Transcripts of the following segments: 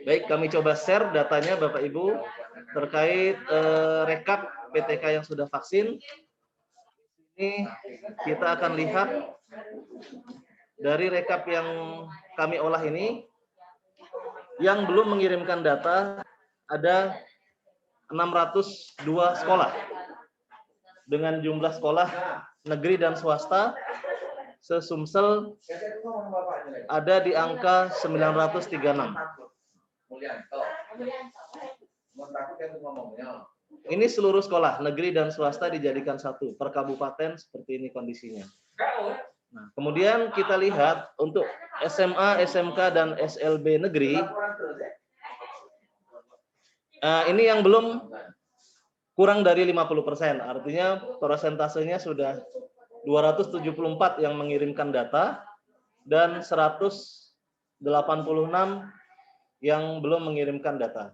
Baik, kami coba share datanya Bapak Ibu terkait rekap PTK yang sudah vaksin. Ini kita akan lihat dari rekap yang kami olah ini, yang belum mengirimkan data ada 602 sekolah dengan jumlah sekolah negeri dan swasta se-Sumsel ada di angka 936. Ini seluruh sekolah negeri dan swasta dijadikan satu per kabupaten, seperti ini kondisinya. Nah, kemudian kita lihat untuk SMA, SMK dan SLB negeri, ini yang belum kurang dari 50%, artinya persentasenya sudah 274 yang mengirimkan data dan 186 yang belum mengirimkan data.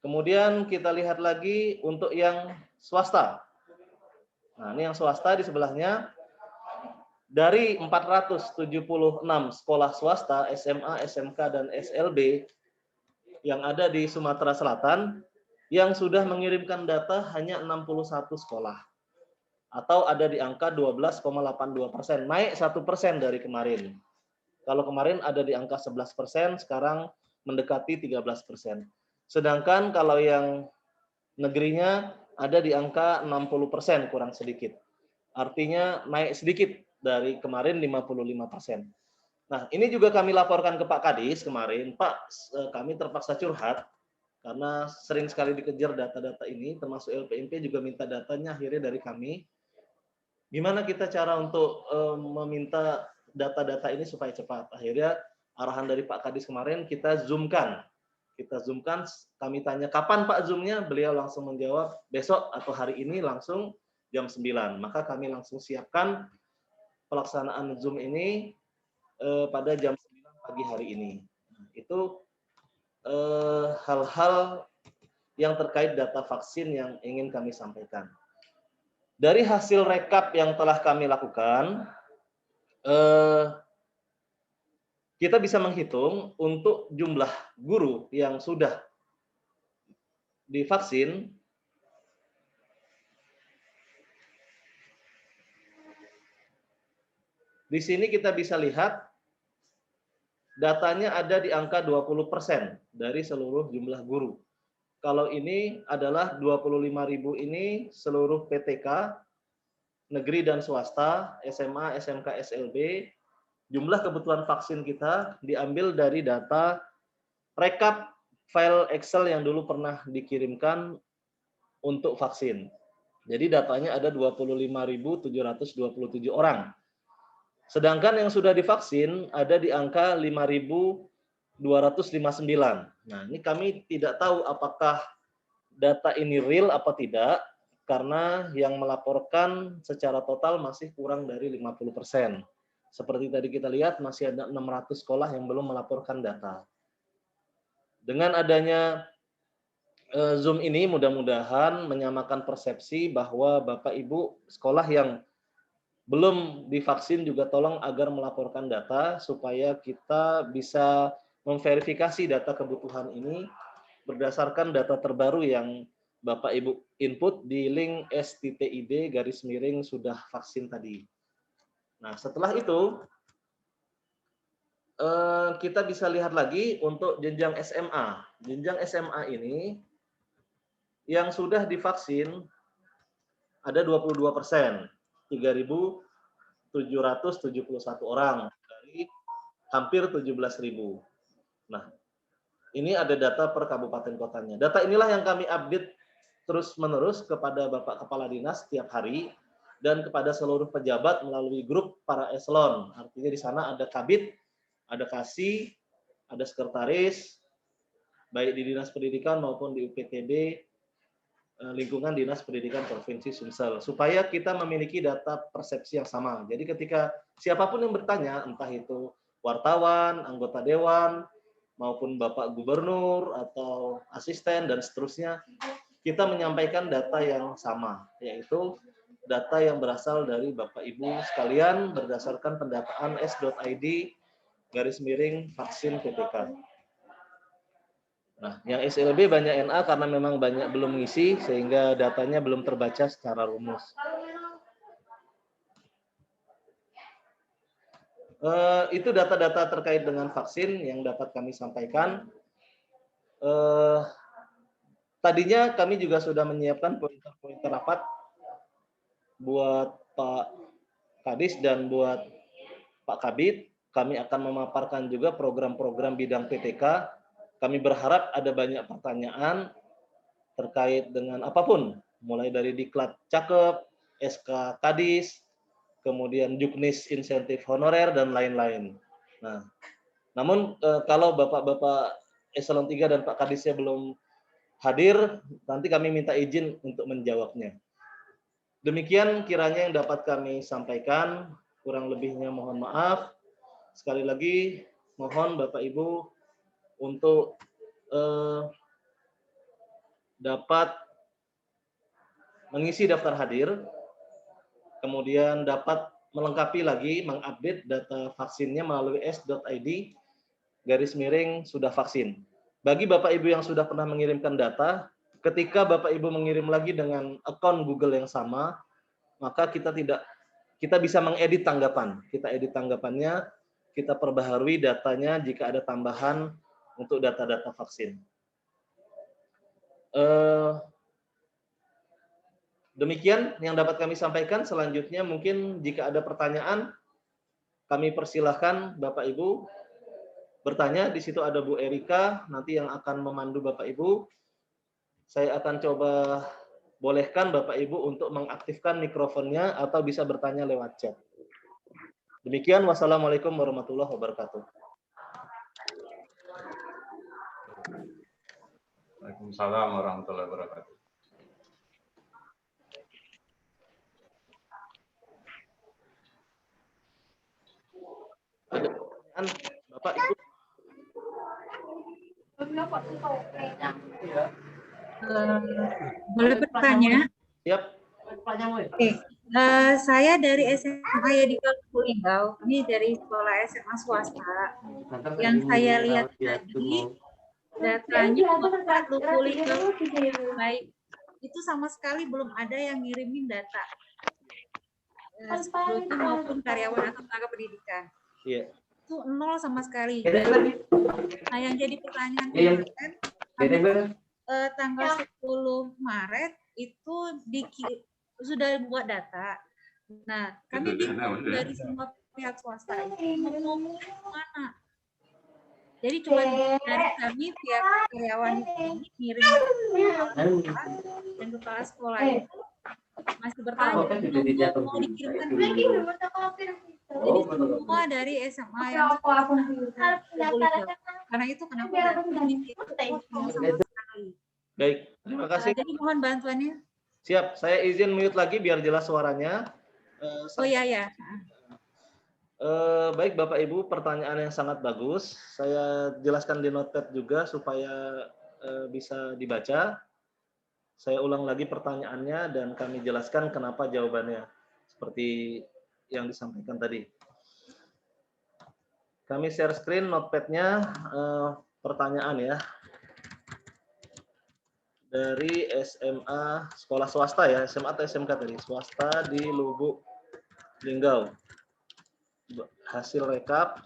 Kemudian kita lihat lagi untuk yang swasta. Nah, ini yang swasta di sebelahnya. Dari 476 sekolah swasta SMA, SMK, dan SLB yang ada di Sumatera Selatan, yang sudah mengirimkan data hanya 61 sekolah. Atau ada di angka 12,82%, naik 1% dari kemarin. Kalau kemarin ada di angka 11%, sekarang mendekati 13%. Sedangkan kalau yang negerinya ada di angka 60%, kurang sedikit. Artinya naik sedikit dari kemarin 55%. Nah, ini juga kami laporkan ke Pak Kadis kemarin. Pak, kami terpaksa curhat karena sering sekali dikejar data-data ini, termasuk LPMP juga minta datanya akhirnya dari kami. Gimana kita cara untuk meminta data-data ini supaya cepat? Akhirnya arahan dari Pak Kadis kemarin kita zoomkan. Kami tanya kapan Pak zoomnya, beliau langsung menjawab besok atau hari ini langsung jam 9. Maka kami langsung siapkan pelaksanaan zoom ini pada jam 9 pagi hari ini. Itu hal-hal yang terkait data vaksin yang ingin kami sampaikan. Dari hasil rekap yang telah kami lakukan, kita bisa menghitung untuk jumlah guru yang sudah divaksin, di sini kita bisa lihat datanya ada di angka 20% dari seluruh jumlah guru. Kalau ini adalah 25.000 ini seluruh PTK, negeri dan swasta, SMA, SMK, SLB, jumlah kebutuhan vaksin kita diambil dari data rekap file Excel yang dulu pernah dikirimkan untuk vaksin. Jadi datanya ada 25.727 orang. Sedangkan yang sudah divaksin ada di angka 5.259. Nah, ini kami tidak tahu apakah data ini real apa tidak, karena yang melaporkan secara total masih kurang dari 50%. Seperti tadi kita lihat, masih ada 600 sekolah yang belum melaporkan data. Dengan adanya Zoom ini mudah-mudahan menyamakan persepsi bahwa Bapak Ibu sekolah yang belum divaksin juga tolong agar melaporkan data supaya kita bisa memverifikasi data kebutuhan ini berdasarkan data terbaru yang Bapak Ibu input di link STTID_sudah vaksin tadi. Nah, setelah itu kita bisa lihat lagi untuk jenjang SMA. Jenjang SMA ini yang sudah divaksin ada 22%, 3.771 orang dari hampir 17.000. Nah, ini ada data per kabupaten kotanya. Data inilah yang kami update terus-menerus kepada Bapak Kepala Dinas setiap hari dan kepada seluruh pejabat melalui grup para eselon. Artinya di sana ada kabid, ada kasih, ada sekretaris, baik di Dinas Pendidikan maupun di UPTD, lingkungan Dinas Pendidikan Provinsi Sumsel, supaya kita memiliki data persepsi yang sama. Jadi ketika siapapun yang bertanya, entah itu wartawan, anggota dewan, maupun Bapak Gubernur atau asisten dan seterusnya, kita menyampaikan data yang sama, yaitu data yang berasal dari Bapak Ibu sekalian berdasarkan pendataan s.id vaksin PTK. Nah, yang SLB banyak NA karena memang banyak belum mengisi sehingga datanya belum terbaca secara rumus. Itu data-data terkait dengan vaksin yang dapat kami sampaikan. Tadinya kami juga sudah menyiapkan pointer-pointer rapat buat Pak Kadis dan buat Pak Kabid. Kami akan memaparkan juga program-program bidang PTK. Kami berharap ada banyak pertanyaan terkait dengan apapun, mulai dari diklat cakep, SK Kadis, kemudian juknis insentif honorer, dan lain-lain. Nah, namun kalau Bapak-Bapak Eselon 3 dan Pak Kadisnya belum hadir, nanti kami minta izin untuk menjawabnya. Demikian kiranya yang dapat kami sampaikan, kurang lebihnya mohon maaf. Sekali lagi, mohon Bapak Ibu untuk dapat mengisi daftar hadir, kemudian dapat melengkapi lagi, mengupdate data vaksinnya melalui s.id/sudah vaksin. Bagi Bapak Ibu yang sudah pernah mengirimkan data, ketika Bapak Ibu mengirim lagi dengan akun Google yang sama, maka kita bisa mengedit tanggapan. Kita edit tanggapannya, kita perbaharui datanya jika ada tambahan untuk data-data vaksin. Demikian yang dapat kami sampaikan. Selanjutnya mungkin jika ada pertanyaan, kami persilahkan Bapak Ibu bertanya. Di situ ada Bu Erika, nanti yang akan memandu Bapak Ibu. Saya akan coba bolehkan Bapak Ibu untuk mengaktifkan mikrofonnya atau bisa bertanya lewat chat. Demikian, wassalamualaikum warahmatullahi wabarakatuh. Waalaikumsalam warahmatullahi wabarakatuh. Ada pertanyaan Bapak Ibu? Boleh bertanya? Siap. Oke. Saya dari SMA Yadika Lubulingau. Ini dari sekolah SMA swasta. Yang saya lihat tadi datanya Bapak Lubulingau baik itu sama sekali belum ada yang ngirimin data security maupun karyawan atau tenaga pendidikan. Iya. Itu nol sama sekali. Nah, yang jadi pertanyaan kemarin, tanggal 10 Maret itu sudah buat data. Nah, kami bingung dari semua pihak swasta itu mau mana. Jadi cuma dari kami pihak karyawan ini ngirim dan kepala sekolah itu masih bertanya mau dikirimkan lagi. Jadi semua dari SMA yang karena itu kenapa sama sekali. Baik, terima kasih. Jadi mohon bantuannya. Siap, saya izin mute lagi biar jelas suaranya. Oh ya. Baik Bapak Ibu, pertanyaan yang sangat bagus. Saya jelaskan di notepad juga supaya bisa dibaca. Saya ulang lagi pertanyaannya dan kami jelaskan kenapa jawabannya. Seperti yang disampaikan tadi. Kami share screen notepad-nya, pertanyaan ya. Dari SMA, sekolah swasta ya, SMA atau SMK tadi, swasta di Lubuk Linggau. Hasil rekap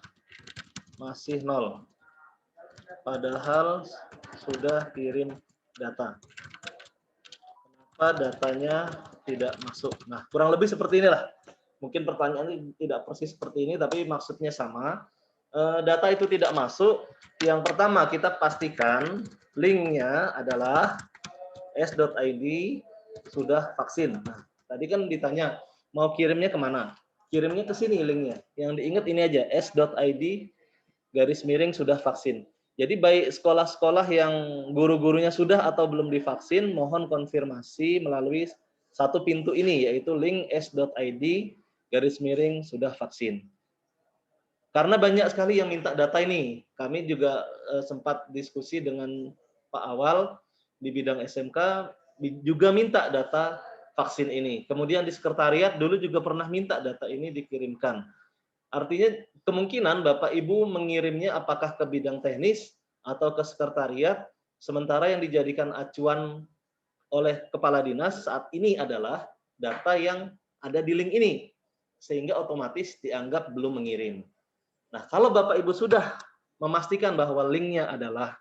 masih 0. Padahal sudah kirim data. Kenapa datanya tidak masuk? Nah, kurang lebih seperti inilah. Mungkin pertanyaannya tidak persis seperti ini, tapi maksudnya sama. Data itu tidak masuk. Yang pertama kita pastikan linknya adalah s.id sudah vaksin. Nah, tadi kan ditanya mau kirimnya kemana? Kirimnya ke sini linknya. Yang diingat ini aja s.id sudah vaksin. Jadi baik sekolah-sekolah yang guru-gurunya sudah atau belum divaksin, mohon konfirmasi melalui satu pintu ini, yaitu link s.id sudah vaksin. Karena banyak sekali yang minta data ini. Kami juga sempat diskusi dengan Pak Awal di bidang SMK, juga minta data vaksin ini. Kemudian di sekretariat dulu juga pernah minta data ini dikirimkan. Artinya kemungkinan Bapak Ibu mengirimnya apakah ke bidang teknis atau ke sekretariat, sementara yang dijadikan acuan oleh kepala dinas saat ini adalah data yang ada di link ini, sehingga otomatis dianggap belum mengirim. Nah, kalau Bapak Ibu sudah memastikan bahwa linknya adalah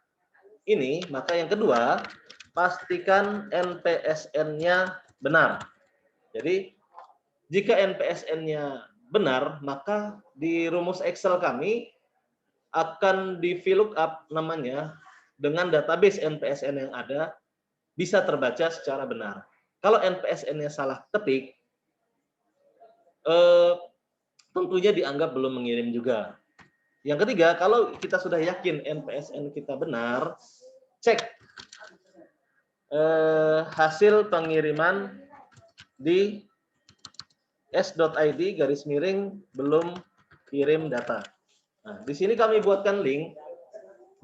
ini, maka yang kedua, pastikan NPSN-nya benar. Jadi, jika NPSN-nya benar, maka di rumus Excel kami akan di VLOOKUP namanya dengan database NPSN yang ada bisa terbaca secara benar. Kalau NPSN-nya salah ketik, tentunya dianggap belum mengirim juga. Yang ketiga, kalau kita sudah yakin NPSN kita benar, cek hasil pengiriman di s.id belum kirim data. Nah, di sini kami buatkan link.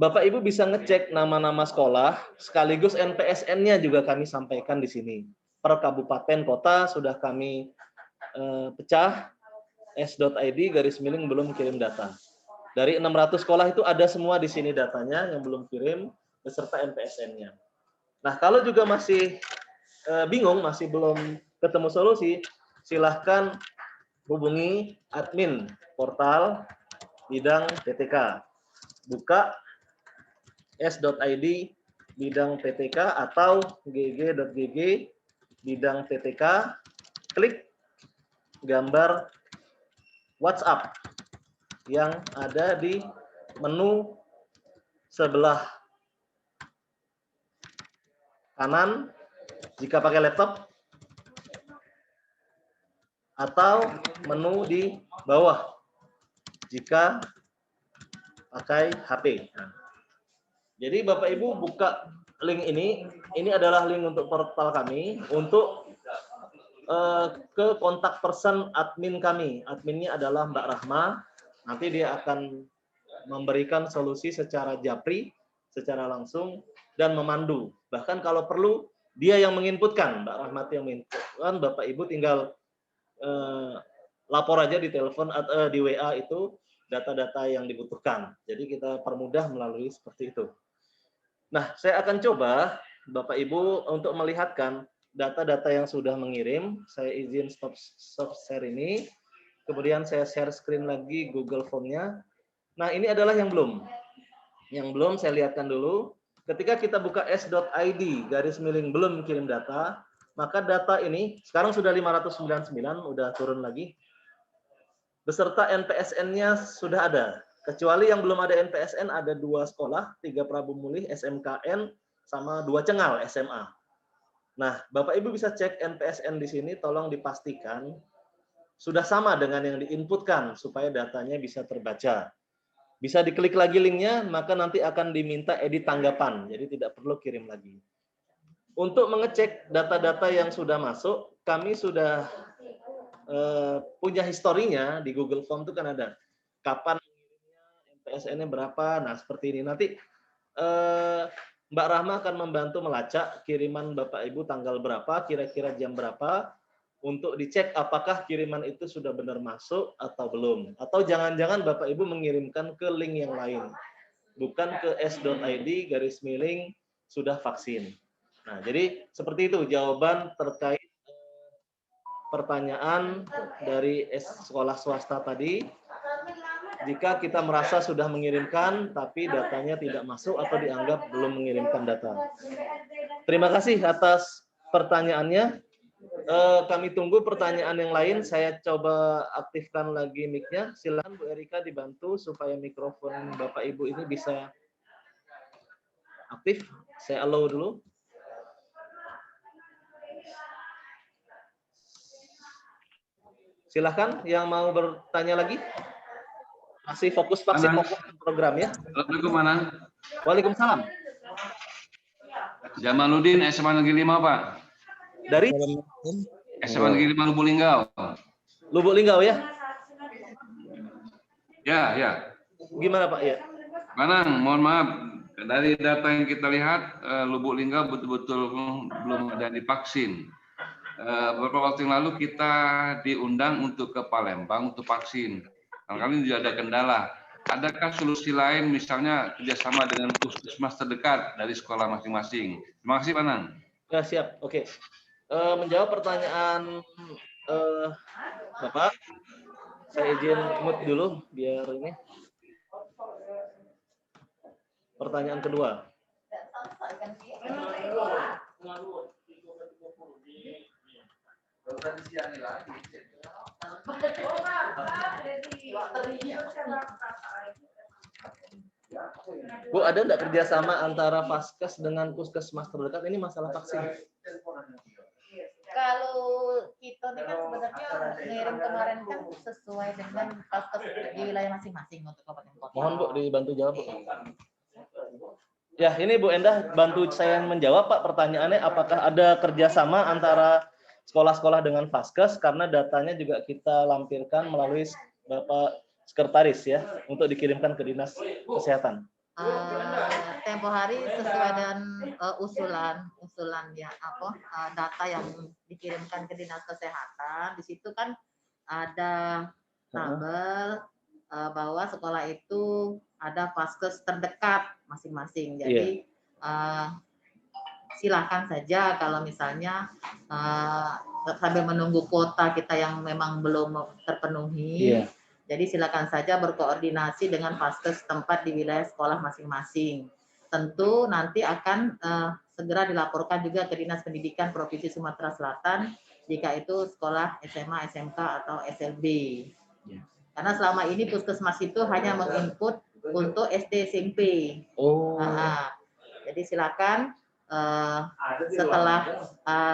Bapak Ibu bisa ngecek nama-nama sekolah, sekaligus NPSN-nya juga kami sampaikan di sini. Per kabupaten kota sudah kami pecah, s.id belum kirim data. Dari 600 sekolah itu ada semua di sini datanya yang belum kirim, beserta NPSN-nya. Nah, kalau juga masih bingung, masih belum ketemu solusi, silahkan hubungi admin portal bidang PTK. Buka s.id bidang PTK atau gg.gg bidang PTK, klik gambar WhatsApp yang ada di menu sebelah kanan jika pakai laptop, atau menu di bawah jika pakai HP. Nah, jadi Bapak Ibu buka link ini adalah link untuk portal kami, untuk ke kontak person admin kami. Adminnya adalah Mbak Rahma, nanti dia akan memberikan solusi secara japri, secara langsung, dan memandu. Bahkan kalau perlu, dia yang menginputkan, Mbak Rahmat yang menginputkan, Bapak Ibu tinggal lapor aja di telepon atau di WA itu data-data yang dibutuhkan. Jadi kita permudah melalui seperti itu. Nah, saya akan coba Bapak Ibu untuk melihatkan data-data yang sudah mengirim. Saya izin stop share ini. Kemudian saya share screen lagi Google Form-nya. Nah, ini adalah yang belum. Yang belum saya lihatkan dulu. Ketika kita buka s.id belum kirim data, maka data ini sekarang sudah 599, udah turun lagi. Beserta NPSN-nya sudah ada. Kecuali yang belum ada NPSN, ada 2 sekolah, 3 Prabu Mulih, SMKN, sama 2 Cengal, SMA. Nah, Bapak Ibu bisa cek NPSN di sini, tolong dipastikan sudah sama dengan yang diinputkan, supaya datanya bisa terbaca. Bisa diklik lagi linknya, maka nanti akan diminta edit tanggapan, jadi tidak perlu kirim lagi. Untuk mengecek data-data yang sudah masuk, kami sudah punya historinya di Google Form itu kan ada. Kapan NPSN-nya berapa, nah seperti ini. Nanti Mbak Rahma akan membantu melacak kiriman Bapak Ibu tanggal berapa, kira-kira jam berapa, untuk dicek apakah kiriman itu sudah benar masuk atau belum. Atau jangan-jangan Bapak Ibu mengirimkan ke link yang lain, bukan ke s.id sudah vaksin. Nah, jadi seperti itu jawaban terkait pertanyaan dari sekolah swasta tadi. Jika kita merasa sudah mengirimkan, tapi datanya tidak masuk atau dianggap belum mengirimkan data. Terima kasih atas pertanyaannya. Kami tunggu pertanyaan yang lain. Saya coba aktifkan lagi mic-nya. Silakan Bu Erika dibantu supaya mikrofon Bapak Ibu ini bisa aktif. Saya allow dulu. Silahkan yang mau bertanya lagi. Masih fokus vaksin program ya. Assalamualaikum, Manang. Waalaikumsalam. Jamaluddin, SMA Negeri 5, Pak. Dari SMA Negeri 5 Lubuk Linggau. Lubuk Linggau ya? Ya. Gimana Pak? Ya. Manang, mohon maaf. Dari data yang kita lihat, Lubuk Linggau betul-betul belum ada divaksin. Beberapa waktu yang lalu kita diundang untuk ke Palembang untuk vaksin. Kami juga ada kendala. Adakah solusi lain, misalnya kerjasama dengan puskesmas terdekat dari sekolah masing-masing? Terima kasih, Pak Anang. Ya, siap. Oke. Menjawab pertanyaan Bapak, saya izin mute dulu biar ini. Pertanyaan kedua. Bu, ada enggak kerjasama antara Vaskes dengan puskesmas terdekat? Ini masalah vaksin. Kalau kita ini kan sebenarnya ngirim kemarin kan sesuai dengan Vaskes di wilayah masing-masing untuk kabupaten kota. Mohon Bu dibantu jawab. Bu. Ya, ini Bu Endah bantu saya menjawab Pak pertanyaannya, apakah ada kerjasama antara sekolah-sekolah dengan Vaskes, karena datanya juga kita lampirkan melalui Bapak Sekretaris ya untuk dikirimkan ke Dinas Kesehatan. Tempo hari sesuai dengan usulan ya data yang dikirimkan ke Dinas Kesehatan, di situ kan ada tabel bahwa sekolah itu ada Vaskes terdekat masing-masing. Jadi silakan saja kalau misalnya sambil menunggu kuota kita yang memang belum terpenuhi. Jadi silakan saja berkoordinasi dengan Vaskes tempat di wilayah sekolah masing-masing. Tentu nanti akan segera dilaporkan juga ke Dinas Pendidikan Provinsi Sumatera Selatan jika itu sekolah SMA, SMK atau SLB. Karena selama ini puskesmas itu hanya menginput untuk SD SMP. Jadi silakan setelah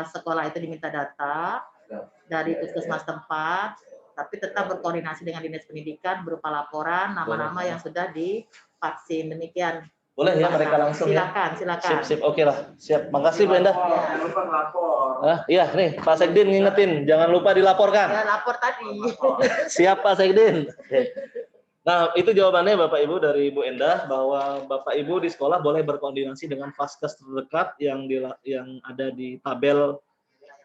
sekolah itu diminta data dari puskesmas tempat, tapi tetap berkoordinasi dengan Dinas Pendidikan berupa laporan nama-nama yang sudah divaksin. Demikian. Boleh ya mereka langsung. Silakan. Sip, oke lah. Siap. Makasih Bu Endah. Iya nih Pak Sekdin ngingetin, jangan lupa dilaporkan. Ya, lapor tadi. Siap Pak Sekdin. Nah, itu jawabannya Bapak Ibu dari Bu Endah, bahwa Bapak Ibu di sekolah boleh berkoordinasi dengan Vaskes terdekat yang ada di tabel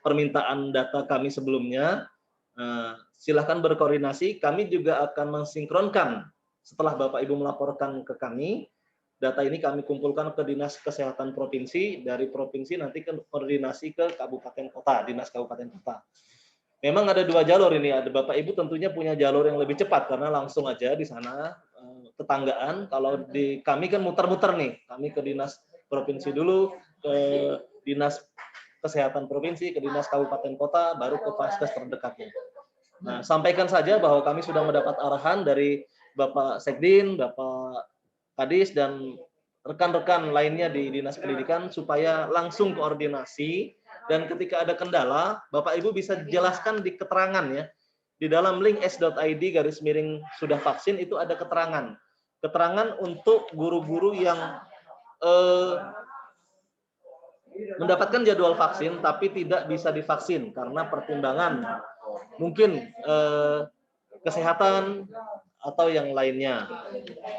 permintaan data kami sebelumnya. Silahkan berkoordinasi. Kami juga akan mensinkronkan setelah Bapak Ibu melaporkan ke kami. Data ini kami kumpulkan ke Dinas Kesehatan Provinsi, dari Provinsi nanti ke koordinasi ke Kabupaten Kota, Dinas Kabupaten Kota. Memang ada dua jalur ini, ada Bapak Ibu tentunya punya jalur yang lebih cepat, karena langsung aja di sana tetanggaan. Kalau di kami kan muter-muter nih, kami ke Dinas Provinsi dulu, ke Dinas Kesehatan Provinsi, ke Dinas Kabupaten Kota, baru ke Vaskes terdekatnya. Nah, sampaikan saja bahwa kami sudah mendapat arahan dari Bapak Sekdin, Bapak Kadis dan rekan-rekan lainnya di Dinas Pendidikan supaya langsung koordinasi, dan ketika ada kendala Bapak Ibu bisa jelaskan di keterangan ya. Di dalam link s.id/miring sudah vaksin itu ada keterangan untuk guru-guru yang mendapatkan jadwal vaksin tapi tidak bisa divaksin karena pertimbangan mungkin kesehatan atau yang lainnya.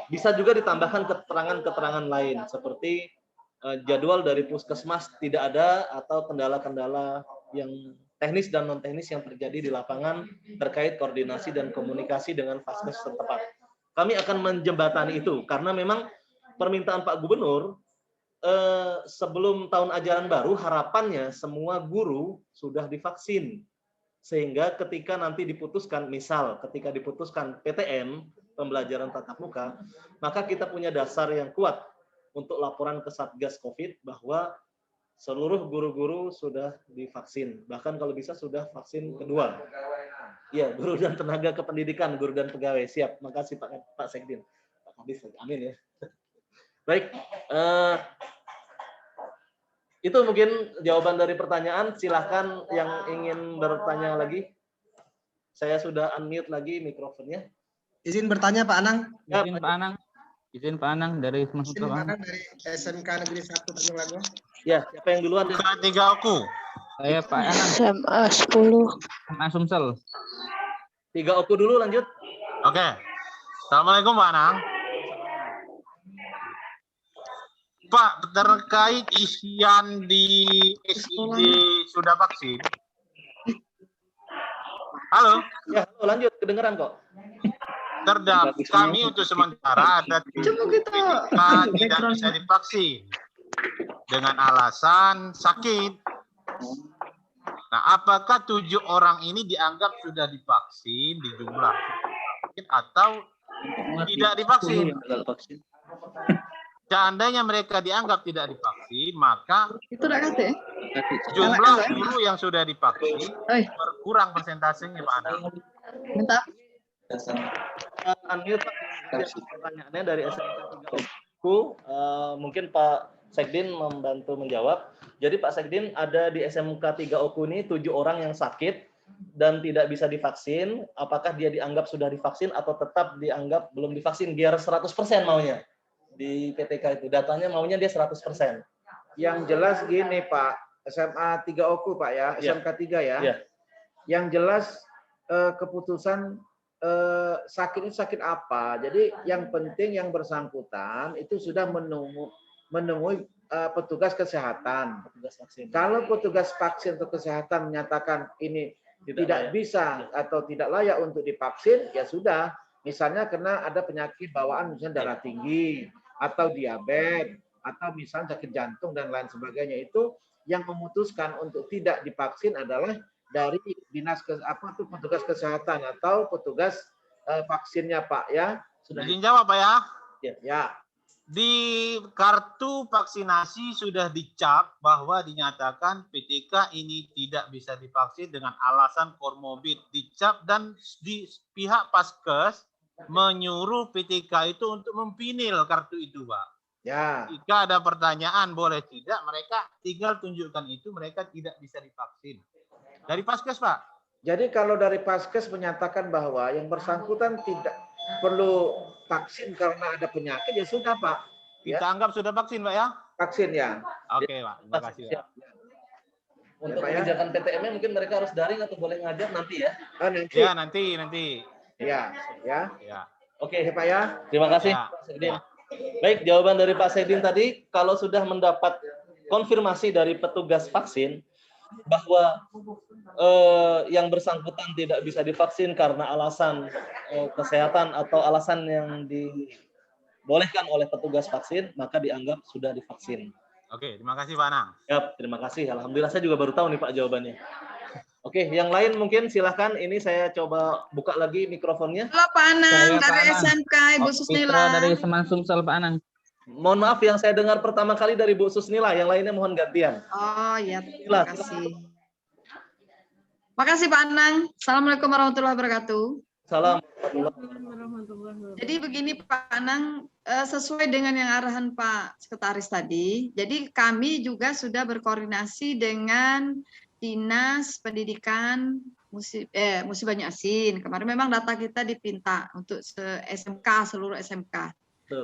Bisa juga ditambahkan keterangan-keterangan lain seperti jadwal dari puskesmas tidak ada atau kendala-kendala yang teknis dan non teknis yang terjadi di lapangan terkait koordinasi dan komunikasi dengan Vaskes setempat. Kami akan menjembatani itu karena memang permintaan Pak Gubernur sebelum tahun ajaran baru harapannya semua guru sudah divaksin. Sehingga ketika nanti diputuskan, misal ketika diputuskan PTM, pembelajaran tatap muka, maka kita punya dasar yang kuat untuk laporan ke Satgas COVID bahwa seluruh guru-guru sudah divaksin. Bahkan kalau bisa sudah vaksin kedua. Iya, guru dan tenaga kependidikan, guru dan pegawai. Siap, makasih Pak Sekdin. Pak Kadis, amin ya. Baik, itu mungkin jawaban dari pertanyaan. Silahkan yang ingin bertanya lagi. Saya sudah unmute lagi mikrofonnya. Izin bertanya Pak Anang. Ya, Izin Pak Anang dari Izin Pak Anang dari SMK Negeri 1 Tanjung Lago. Ya, siapa yang duluan? Tiga Oku. Saya Pak Anang. SMA 10. SMA Sumsel. 3 Oku dulu, lanjut. Oke. Assalamualaikum Pak Anang. Pak, terkait isian di SID sudah vaksin. Halo. Ya, halo, lanjut. Kedengeran kok. terdapat kami untuk sementara ada 7 PTK tidak bisa divaksin dengan alasan sakit. Nah, apakah 7 orang ini dianggap sudah divaksin di jumlah sakit atau tidak divaksin? Seandainya mereka dianggap tidak divaksin, maka jumlah guru yang sudah divaksin berkurang persentasenya, Pak Anang. Minta. Unmute, Pak. Pertanyaannya dari SMK 3 mungkin Pak Sekdin membantu menjawab. Jadi Pak Sekdin, ada di SMK 3 Oku ini 7 orang yang sakit dan tidak bisa divaksin. Apakah dia dianggap sudah divaksin atau tetap dianggap belum divaksin? Biar 100% maunya di PTK itu. Datanya maunya dia 100%. Yang jelas gini Pak, SMA 3 Oku Pak ya, SMK 3 ya. Ya. Yang jelas keputusan sakit itu sakit apa. Jadi yang penting yang bersangkutan itu sudah menemui petugas kesehatan. Kalau petugas vaksin atau kesehatan menyatakan ini tidak bisa atau tidak layak untuk divaksin, ya sudah. Misalnya karena ada penyakit bawaan, misalnya darah tinggi atau diabetes atau misalnya sakit jantung dan lain sebagainya, itu yang memutuskan untuk tidak divaksin adalah dari petugas kesehatan atau petugas vaksinnya Pak ya. Sudah dijawab Pak ya? Ya. Di kartu vaksinasi sudah dicap bahwa dinyatakan PTK ini tidak bisa divaksin dengan alasan komorbid, dicap, dan di pihak Paskes menyuruh PTK itu untuk mempinil kartu itu, Pak. Ya. Jika ada pertanyaan boleh tidak, mereka tinggal tunjukkan itu mereka tidak bisa divaksin. Dari Paskes, Pak. Jadi kalau dari Paskes menyatakan bahwa yang bersangkutan tidak perlu vaksin karena ada penyakit, ya sudah Pak. Ya. Kita anggap sudah vaksin Pak ya? Vaksin ya. Oke Pak, terima kasih Pak. Untuk kebijakan PTM-nya mungkin mereka harus daring atau boleh ngajar nanti ya? Nanti. Ya nanti. Ya. Oke Pak ya. Terima kasih Ya. Pak Sekdin. Baik, jawaban dari Pak Sekdin tadi, kalau sudah mendapat konfirmasi dari petugas vaksin bahwa yang bersangkutan tidak bisa divaksin karena alasan kesehatan atau alasan yang dibolehkan oleh petugas vaksin, maka dianggap sudah divaksin. Oke, terima kasih Pak Anang. Ya, terima kasih. Alhamdulillah saya juga baru tahu nih Pak jawabannya. Oke, yang lain mungkin silahkan. Ini saya coba buka lagi mikrofonnya. Halo Pak Anang, Saya Pak dari Anang. SMK Ibu Susnila. Mitra dari Seman Sumsel Pak Anang. Mohon maaf, yang saya dengar pertama kali dari Bu Susnila, yang lainnya mohon gantian. Oh ya, terima kasih. Makasih Pak Anang. Assalamualaikum warahmatullahi wabarakatuh. Salam. Jadi begini Pak Anang, sesuai dengan yang arahan Pak Sekretaris tadi, jadi kami juga sudah berkoordinasi dengan Dinas Pendidikan Musi Banyu-Asin. Kemarin memang data kita dipinta untuk SMK, seluruh SMK.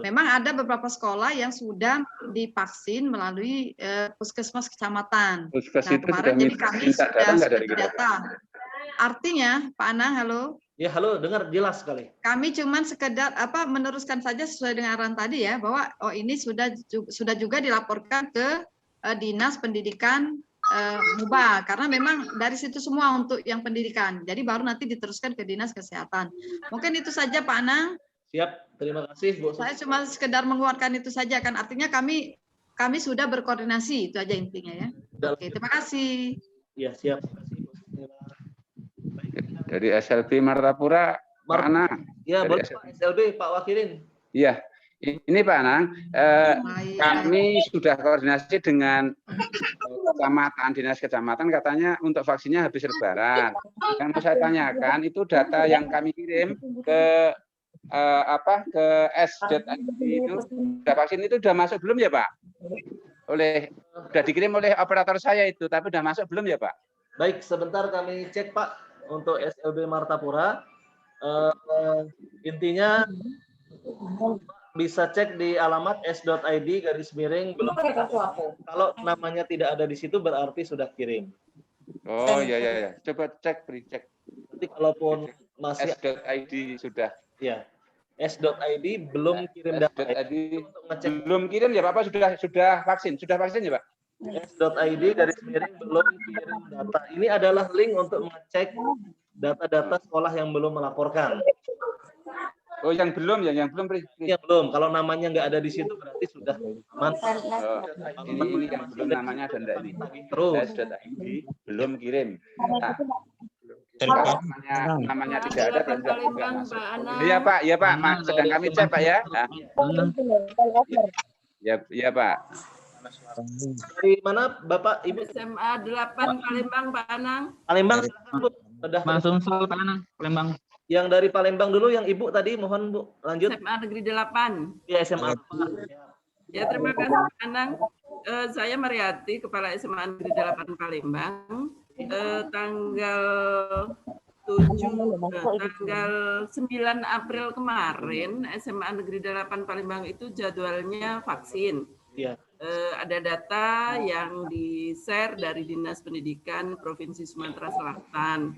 Memang ada beberapa sekolah yang sudah divaksin melalui puskesmas kecamatan. Nah, kemarin jadi kami sudah data. Artinya, Pak Anang, halo. Ya, halo, dengar jelas sekali. Kami cuman sekedar meneruskan saja sesuai dengan arahan tadi ya, bahwa ini sudah juga dilaporkan ke Dinas Pendidikan Muba, karena memang dari situ semua untuk yang pendidikan. Jadi baru nanti diteruskan ke Dinas Kesehatan. Mungkin itu saja Pak Anang. Siap, terima kasih Bu. Saya cuma sekedar mengeluarkan itu saja kan, artinya kami sudah berkoordinasi, itu aja intinya ya. Oke, terima kasih. Ya, siap. Dari SLB Martapura, Pak Anang. Ya, boleh Pak SLB, Pak Wakilin. Iya, ini Pak Anang, kami sudah koordinasi dengan kecamatan, dinas kecamatan, katanya untuk vaksinnya habis lebaran. Yang mau saya tanyakan, itu data yang kami kirim ke ke S.ID itu, vaksin itu sudah masuk belum ya Pak? Sudah dikirim oleh operator saya itu, tapi sudah masuk belum ya Pak? Baik, sebentar kami cek Pak untuk SLB Martapura. Intinya bisa cek di alamat s.id / belum. Kalau namanya tidak ada di situ berarti sudah kirim. Oh iya. Coba cek. Nanti kalaupun masih s.id sudah. Ya. S.id belum kirim data. Belum kirim ya Pak? Sudah vaksin? Sudah vaksin ya Pak? S.id / belum kirim data. Ini adalah link untuk mengecek data-data sekolah yang belum melaporkan. Oh, yang belum ya, yang belum. Yang belum. Kalau namanya nggak ada di situ berarti sudah aman. Ini yang belum namanya ada enggak ini? Terus. Saya sudah tagih, belum kirim. Nah, kalau namanya tidak ada dan tidak masuk. Iya Pak, sedang kami cek Pak ya. Ya Pak. Dari mana Bapak Ibu? SMA 8 Palembang Pak Anang. Palembang silakan Bu. Sudah Mas Sumsel Pak Anang, Palembang. Yang dari Palembang dulu, yang Ibu tadi mohon Bu lanjut. SMA Negeri 8. Ya SMA. Ya terima kasih Pak Anang. Saya Mariati, Kepala SMA Negeri 8 Palembang. Tanggal 9 April kemarin SMA Negeri 8 Palembang itu jadwalnya vaksin. Ya. Ada data yang di-share dari Dinas Pendidikan Provinsi Sumatera Selatan.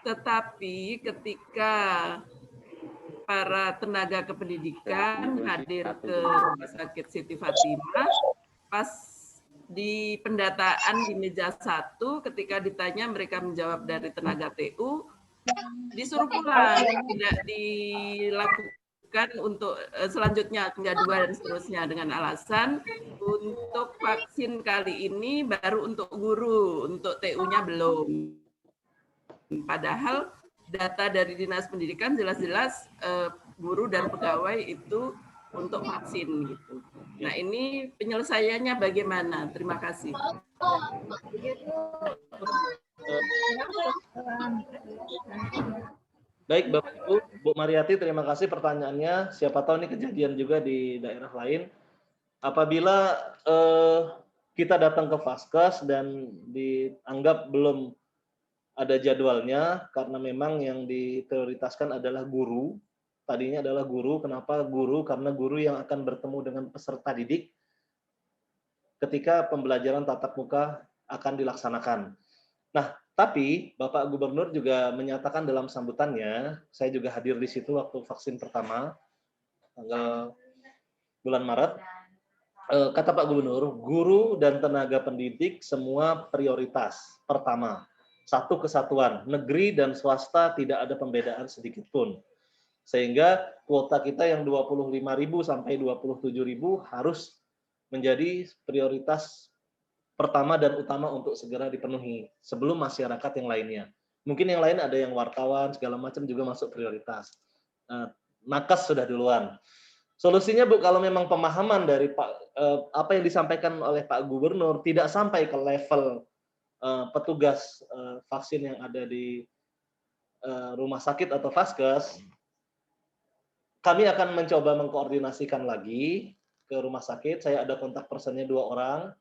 Tetapi ketika para tenaga kependidikan hadir ke Rumah Sakit Siti Fatimah, pas di pendataan di meja 1, ketika ditanya mereka menjawab dari tenaga TU, disuruh pulang, tidak dilakukan untuk selanjutnya jadwal dan seterusnya dengan alasan untuk vaksin kali ini baru untuk guru, untuk TU-nya belum. Padahal data dari Dinas Pendidikan jelas-jelas guru dan pegawai itu untuk vaksin gitu. Nah, ini penyelesaiannya bagaimana? Terima kasih. Baik Bapak Ibu, Bu Mariati, terima kasih pertanyaannya. Siapa tahu ini kejadian juga di daerah lain. Apabila kita datang ke Vaskes dan dianggap belum ada jadwalnya, karena memang yang diprioritaskan adalah guru. Tadinya adalah guru. Kenapa guru? Karena guru yang akan bertemu dengan peserta didik ketika pembelajaran tatap muka akan dilaksanakan. Nah, tapi Bapak Gubernur juga menyatakan dalam sambutannya, saya juga hadir di situ waktu vaksin pertama, tanggal bulan Maret, kata Pak Gubernur, guru dan tenaga pendidik semua prioritas pertama. Satu kesatuan, negeri dan swasta tidak ada pembedaan sedikit pun. Sehingga kuota kita yang 25.000 sampai 27.000 harus menjadi prioritas pertama dan utama untuk segera dipenuhi sebelum masyarakat yang lainnya. Mungkin yang lain ada yang wartawan segala macam juga masuk prioritas. Nakes sudah duluan. Solusinya Bu, kalau memang pemahaman dari apa yang disampaikan oleh Pak Gubernur tidak sampai ke level petugas vaksin yang ada di rumah sakit atau Vaskes, kami akan mencoba mengkoordinasikan lagi ke rumah sakit. Saya ada kontak personnya 2 orang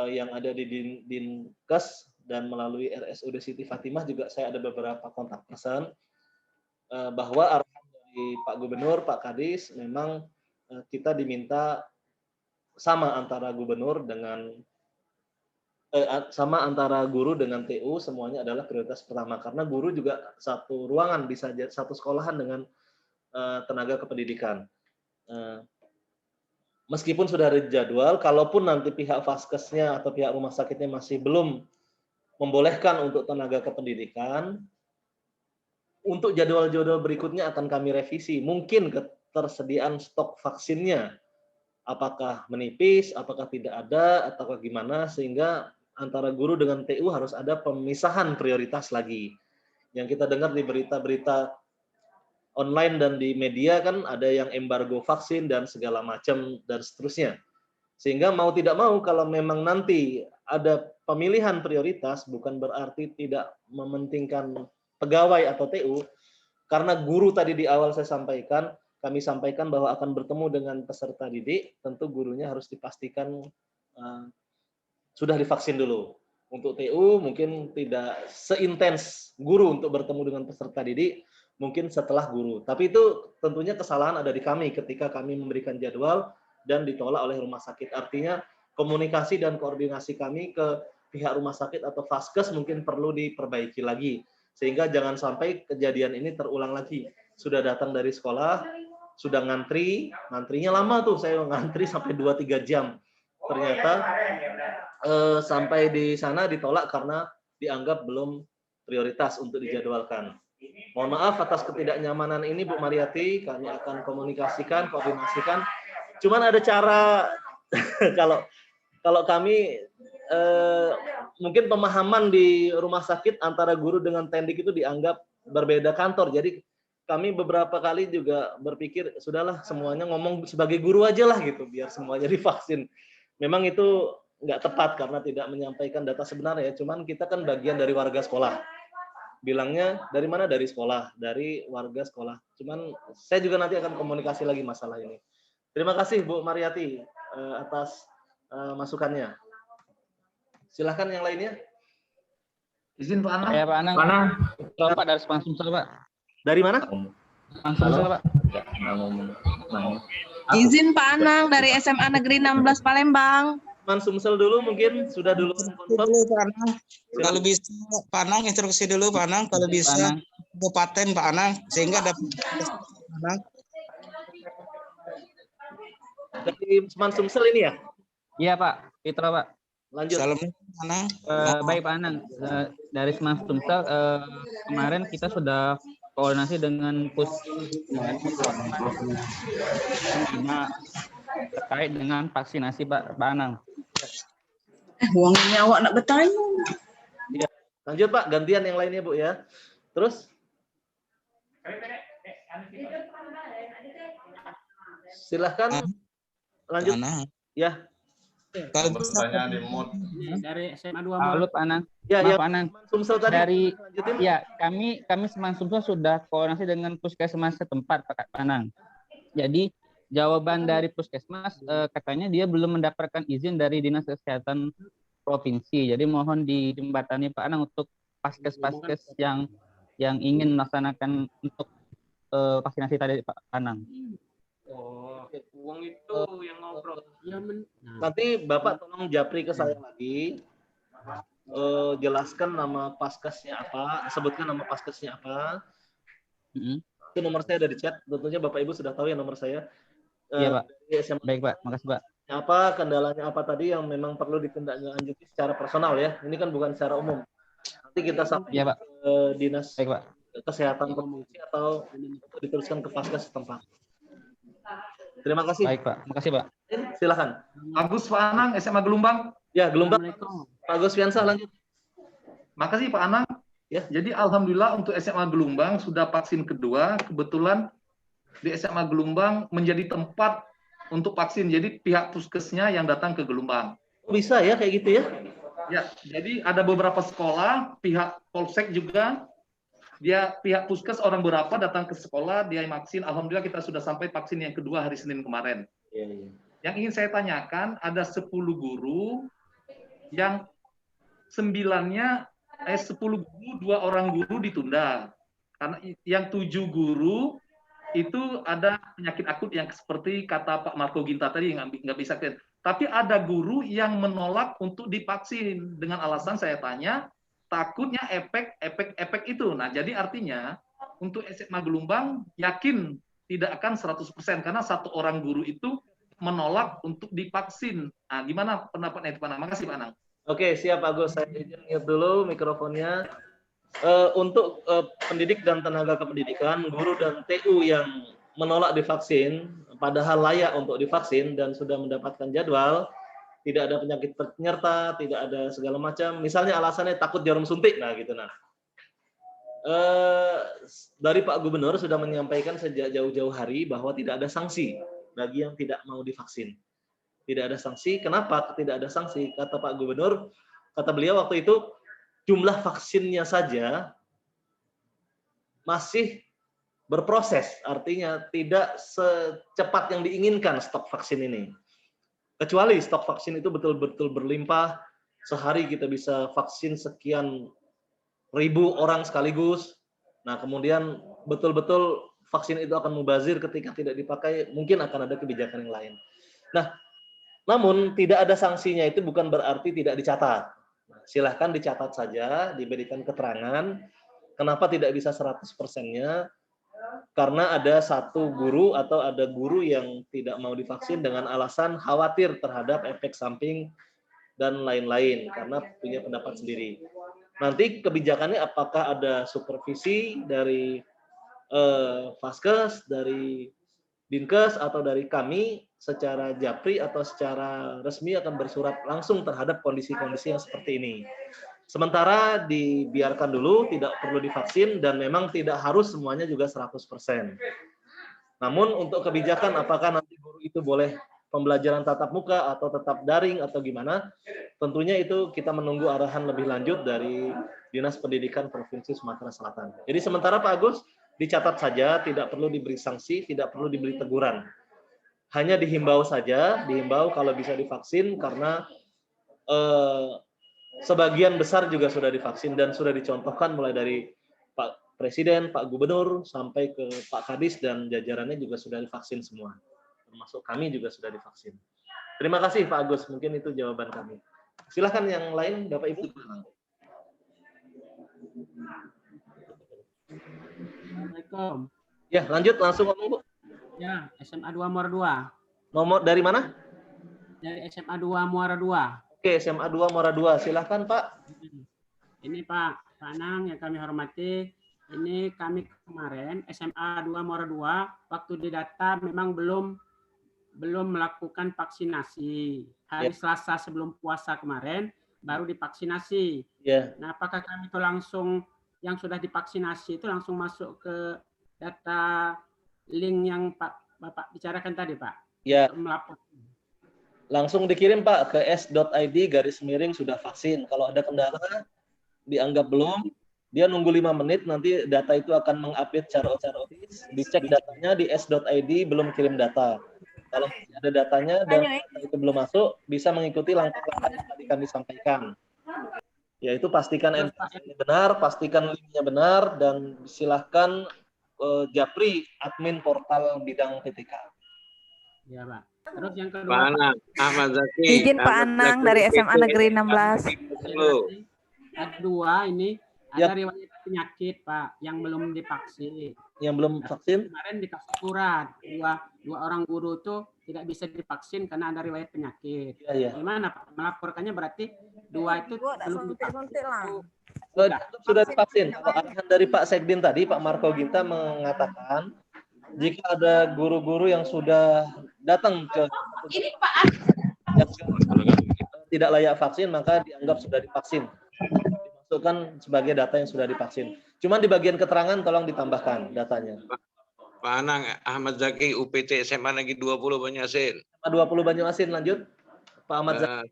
yang ada di Dinkes, dan melalui RSUD Siti Fatimah juga saya ada beberapa kontak person, bahwa arahan dari Pak Gubernur, Pak Kadis, memang kita diminta sama antara gubernur dengan sama antara guru dengan TU, semuanya adalah prioritas pertama, karena guru juga satu ruangan, bisa satu sekolahan dengan tenaga kependidikan. Meskipun sudah ada jadwal, kalaupun nanti pihak Vaskesnya atau pihak rumah sakitnya masih belum membolehkan untuk tenaga kependidikan, untuk jadwal-jadwal berikutnya akan kami revisi. Mungkin ketersediaan stok vaksinnya, apakah menipis, apakah tidak ada, atau gimana, sehingga antara guru dengan TU harus ada pemisahan prioritas lagi. Yang kita dengar di berita-berita online dan di media kan ada yang embargo vaksin dan segala macam dan seterusnya. Sehingga mau tidak mau kalau memang nanti ada pemilihan prioritas, bukan berarti tidak mementingkan pegawai atau TU, karena guru tadi di awal saya sampaikan, kami sampaikan bahwa akan bertemu dengan peserta didik, tentu gurunya harus dipastikan sudah divaksin dulu. Untuk TU mungkin tidak seintens guru untuk bertemu dengan peserta didik, mungkin setelah guru. Tapi itu tentunya kesalahan ada di kami ketika kami memberikan jadwal dan ditolak oleh rumah sakit. Artinya komunikasi dan koordinasi kami ke pihak rumah sakit atau Vaskes mungkin perlu diperbaiki lagi. Sehingga jangan sampai kejadian ini terulang lagi. Sudah datang dari sekolah, sudah ngantrinya lama tuh, saya ngantri sampai 2-3 jam. Ternyata sampai di sana ditolak karena dianggap belum prioritas untuk dijadwalkan. Mohon maaf atas ketidaknyamanan ini Bu Mariati, kami akan komunikasikan, koordinasikan. Cuman ada cara kalau kami mungkin pemahaman di rumah sakit antara guru dengan tendik itu dianggap berbeda kantor. Jadi kami beberapa kali juga berpikir sudahlah semuanya ngomong sebagai guru aja lah gitu, biar semuanya divaksin. Memang itu nggak tepat karena tidak menyampaikan data sebenarnya. Cuman kita kan bagian dari warga sekolah. Bilangnya dari mana? Dari sekolah, dari warga sekolah. Cuman saya juga nanti akan komunikasi lagi masalah ini. Terima kasih Bu Mariati atas masukannya. Silahkan yang lainnya. Izin Pak Anang. Ya Pak Anang. Pak Anang. Pak dari Sumsel Pak. Dari mana? Sumsel Pak. Izin Pak Anang dari SMA Negeri 16 Palembang. Sumsel dulu mungkin sudah dulu Pak Anang. Kalau bisa Pak Anang instruksi dulu Pak Anang, kalau bisa kabupaten Pak Anang sehingga dapat Pak Anang. Dari Sumsel ini ya? Iya Pak, Fitra Pak. Lanjut. Assalamualaikum Anang. Baik Pak Anang, dari Sumsel kemarin kita sudah koordinasi dengan terkait dengan vaksinasi Pak Anang. Uangnya awak nak bertanya. Ya. Lanjut Pak, gantian yang lainnya Bu ya. Terus? Silahkan lanjut. Ya. Kalau bertanya di mod dari SMA 2 Halo Pak Anang. Ya, Maaf, Pak Anang. Sumsel tadi. Dari ya kami Sumsel sudah koordinasi dengan puskesmas setempat Pak Anang. Jadi jawaban dari puskesmas katanya dia belum mendapatkan izin dari Dinas Kesehatan Provinsi. Jadi mohon dijembatani Pak Anang untuk paskes-paskes yang ingin melaksanakan untuk vaksinasi tadi Pak Anang. Oh, uang itu yang ngobrol. Nanti Bapak tolong japri ke saya lagi. Jelaskan nama paskesnya apa, sebutkan nama paskesnya apa. Itu nomor saya ada di chat. Tentunya Bapak Ibu sudah tahu ya nomor saya. Iya Pak. Baik Pak, makasih Pak. Apa kendalanya apa tadi yang memang perlu ditindaklanjuti secara personal ya. Ini kan bukan secara umum. Nanti kita sampaikan ke Dinas Kesehatan Provinsi atau diteruskan ke paskes setempat. Terima kasih. Baik Pak, makasih Pak. Silakan. Agus Pak Anang, SMA Gelombang. Ya, Gelombang. Pak Agus Fiansah lanjut. Makasih Pak Anang. Ya, jadi alhamdulillah untuk SMA Gelombang sudah vaksin kedua. Kebetulan di SMA Gelombang menjadi tempat untuk vaksin. Jadi pihak puskesnya yang datang ke Gelombang. Bisa ya kayak gitu ya? Ya, jadi ada beberapa sekolah, pihak Polsek juga, pihak puskes orang berapa datang ke sekolah, dia vaksin. Alhamdulillah kita sudah sampai vaksin yang kedua hari Senin kemarin. Yang ingin saya tanyakan, ada 10 guru yang 10 guru, 2 orang guru ditunda. Karena yang 7 guru itu ada penyakit akut yang seperti kata Pak Marco Ginta tadi yang nggak bisa. Tapi ada guru yang menolak untuk divaksin dengan alasan saya tanya takutnya efek itu. Nah, jadi artinya untuk SMA Gelombang yakin tidak akan 100% karena 1 orang guru itu menolak untuk divaksin. Nah, gimana pendapatnya itu Pak Anang? Makasih Pak Anang. Oke, siap Agus. Saya izin mute dulu mikrofonnya. Untuk pendidik dan tenaga kependidikan, guru dan TU yang menolak divaksin, padahal layak untuk divaksin dan sudah mendapatkan jadwal, tidak ada penyakit penyerta, tidak ada segala macam. Misalnya alasannya takut jarum suntik, nah gitu. Nah, dari Pak Gubernur sudah menyampaikan sejak jauh-jauh hari bahwa tidak ada sanksi bagi yang tidak mau divaksin. Tidak ada sanksi. Kenapa tidak ada sanksi? Kata Pak Gubernur, kata beliau waktu itu, jumlah vaksinnya saja masih berproses, artinya tidak secepat yang diinginkan stok vaksin ini. Kecuali stok vaksin itu betul-betul berlimpah, sehari kita bisa vaksin sekian ribu orang sekaligus. Nah, kemudian betul-betul vaksin itu akan mubazir ketika tidak dipakai, mungkin akan ada kebijakan yang lain. Nah, namun tidak ada sanksinya itu bukan berarti tidak dicatat. Silahkan dicatat saja, diberikan keterangan. Kenapa tidak bisa 100%-nya? Karena ada 1 guru atau ada guru yang tidak mau divaksin dengan alasan khawatir terhadap efek samping dan lain-lain, karena punya pendapat sendiri. Nanti kebijakannya apakah ada supervisi dari Vaskes, dari Dinkes, atau dari kami secara japri atau secara resmi akan bersurat langsung terhadap kondisi-kondisi yang seperti ini. Sementara dibiarkan dulu, tidak perlu divaksin, dan memang tidak harus semuanya juga 100%. Namun untuk kebijakan apakah nanti guru itu boleh pembelajaran tatap muka atau tetap daring atau gimana, tentunya itu kita menunggu arahan lebih lanjut dari Dinas Pendidikan Provinsi Sumatera Selatan. Jadi sementara Pak Agus, dicatat saja, tidak perlu diberi sanksi, tidak perlu diberi teguran. Hanya dihimbau saja, dihimbau kalau bisa divaksin karena sebagian besar juga sudah divaksin dan sudah dicontohkan mulai dari Pak Presiden, Pak Gubernur, sampai ke Pak Kadis dan jajarannya juga sudah divaksin semua. Termasuk kami juga sudah divaksin. Terima kasih Pak Agus, mungkin itu jawaban kami. Silahkan yang lain, Bapak Ibu. Assalamualaikum. Ya, lanjut langsung ngomong, Bu. Ya, SMA 2 Muara 2. Nomor dari mana? Dari SMA 2 Muara 2. Oke, SMA 2 Muara 2. Silahkan, Pak. Ini Pak Anang yang kami hormati. Ini kami kemarin SMA 2 Muara 2 waktu didata memang belum melakukan vaksinasi. Hari Selasa sebelum puasa kemarin baru divaksinasi. Nah, apakah kami itu langsung yang sudah divaksinasi itu langsung masuk ke data link yang Bapak bicarakan tadi, Pak? Ya. Melapor. Langsung dikirim Pak ke s.id/miring sudah vaksin. Kalau ada kendala dianggap belum, dia nunggu 5 menit, nanti data itu akan mengupdate secara otomatis, dicek datanya di s.id belum kirim data. Kalau ada datanya dan data itu belum masuk, bisa mengikuti langkah-langkah yang tadi kami sampaikan. Yaitu pastikan NPWP benar, pastikan linknya benar, dan silahkan japri admin portal bidang PTK. Ya, Pak. Terus yang kedua, Pak Anang, Ahmad Zaki. Izin Pak Anang dari SMA Negeri 16. Kedua ini ada riwayat penyakit, Pak, yang belum divaksin. Yang belum vaksin? Kemarin dikasih surat, dua orang guru itu tidak bisa divaksin karena ada riwayat penyakit. Gimana, Pak? Melaporkannya berarti dua itu belum divaksin. Sudah divaksin. Arahan dari Pak Sekdin tadi, Pak Marco Ginta mengatakan jika ada guru-guru yang sudah datang ke tidak layak vaksin, maka dianggap sudah divaksin. Dimasukkan sebagai data yang sudah divaksin. Cuman di bagian keterangan tolong ditambahkan datanya. Pak Anang, Ahmad Zaki, UPT SMA Negeri 20 Banyuasin. 20 Banyuasin, lanjut. Pak Ahmad Zaki.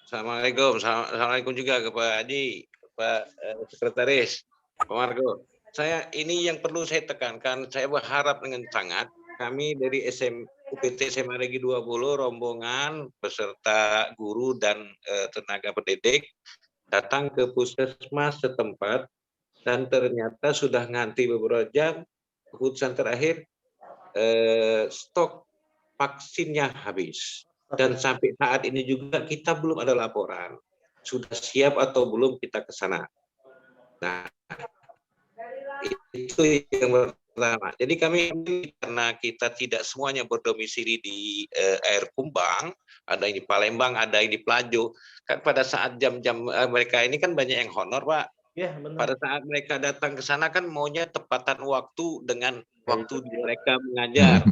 Assalamualaikum. Assalamualaikum juga ke Pak Haji, Pak Sekretaris, Pak Marco. Ini yang perlu saya tekankan, saya berharap dengan sangat kami dari UPT SMA Negeri 20 rombongan beserta guru dan tenaga pendidik datang ke puskesmas setempat dan ternyata sudah ngantri beberapa jam. Keputusan terakhir stok vaksinnya habis dan sampai saat ini juga kita belum ada laporan sudah siap atau belum kita ke sana. Nah, itu yang pertama. Jadi kami karena kita tidak semuanya berdomisili di Air Kumbang, ada yang di Palembang, ada yang di Pelajo. Kan pada saat jam-jam mereka ini kan banyak yang honor, Pak. Ya, benar. Pada saat mereka datang ke sana kan maunya tepatan waktu dengan waktu mereka mengajar.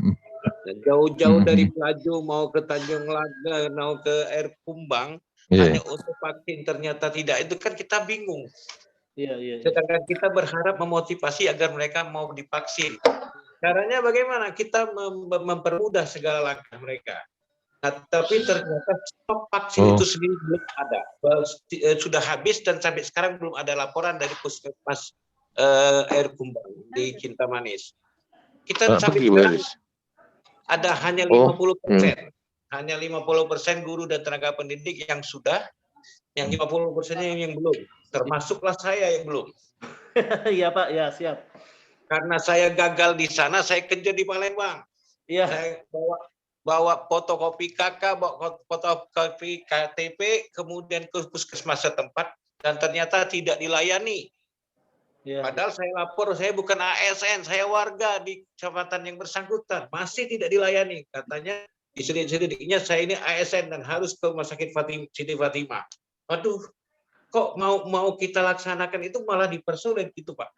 Dan jauh-jauh dari Pelajo mau ke Tanjung Laga, mau ke Air Kumbang, hanya untuk vaksin ternyata tidak. Itu kan kita bingung. Sedangkan kita berharap memotivasi agar mereka mau divaksin. Caranya bagaimana? Kita mempermudah segala langkah mereka. Nah, tapi ternyata stok vaksin itu sendiri belum ada. Sudah habis dan sampai sekarang belum ada laporan dari puskesmas Air Kumbang di Kintamani. Kita sampai sekarang ada hanya 50%. Hanya 50% guru dan tenaga pendidik yang sudah, yang 50%-nya yang belum. Termasuklah saya yang belum. Iya Pak, ya siap. Karena saya gagal di sana, saya kerja di Palembang. Iya. Saya bawa fotokopi KK, bawa fotokopi KTP, kemudian ke puskesmas setempat, dan ternyata tidak dilayani. Padahal saya lapor, saya bukan ASN, saya warga di kecamatan yang bersangkutan, masih tidak dilayani. Katanya di sedikitnya saya ini ASN dan harus ke Rumah Sakit Siti Fatimah. Waduh, kok mau kita laksanakan itu malah dipersulit gitu Pak.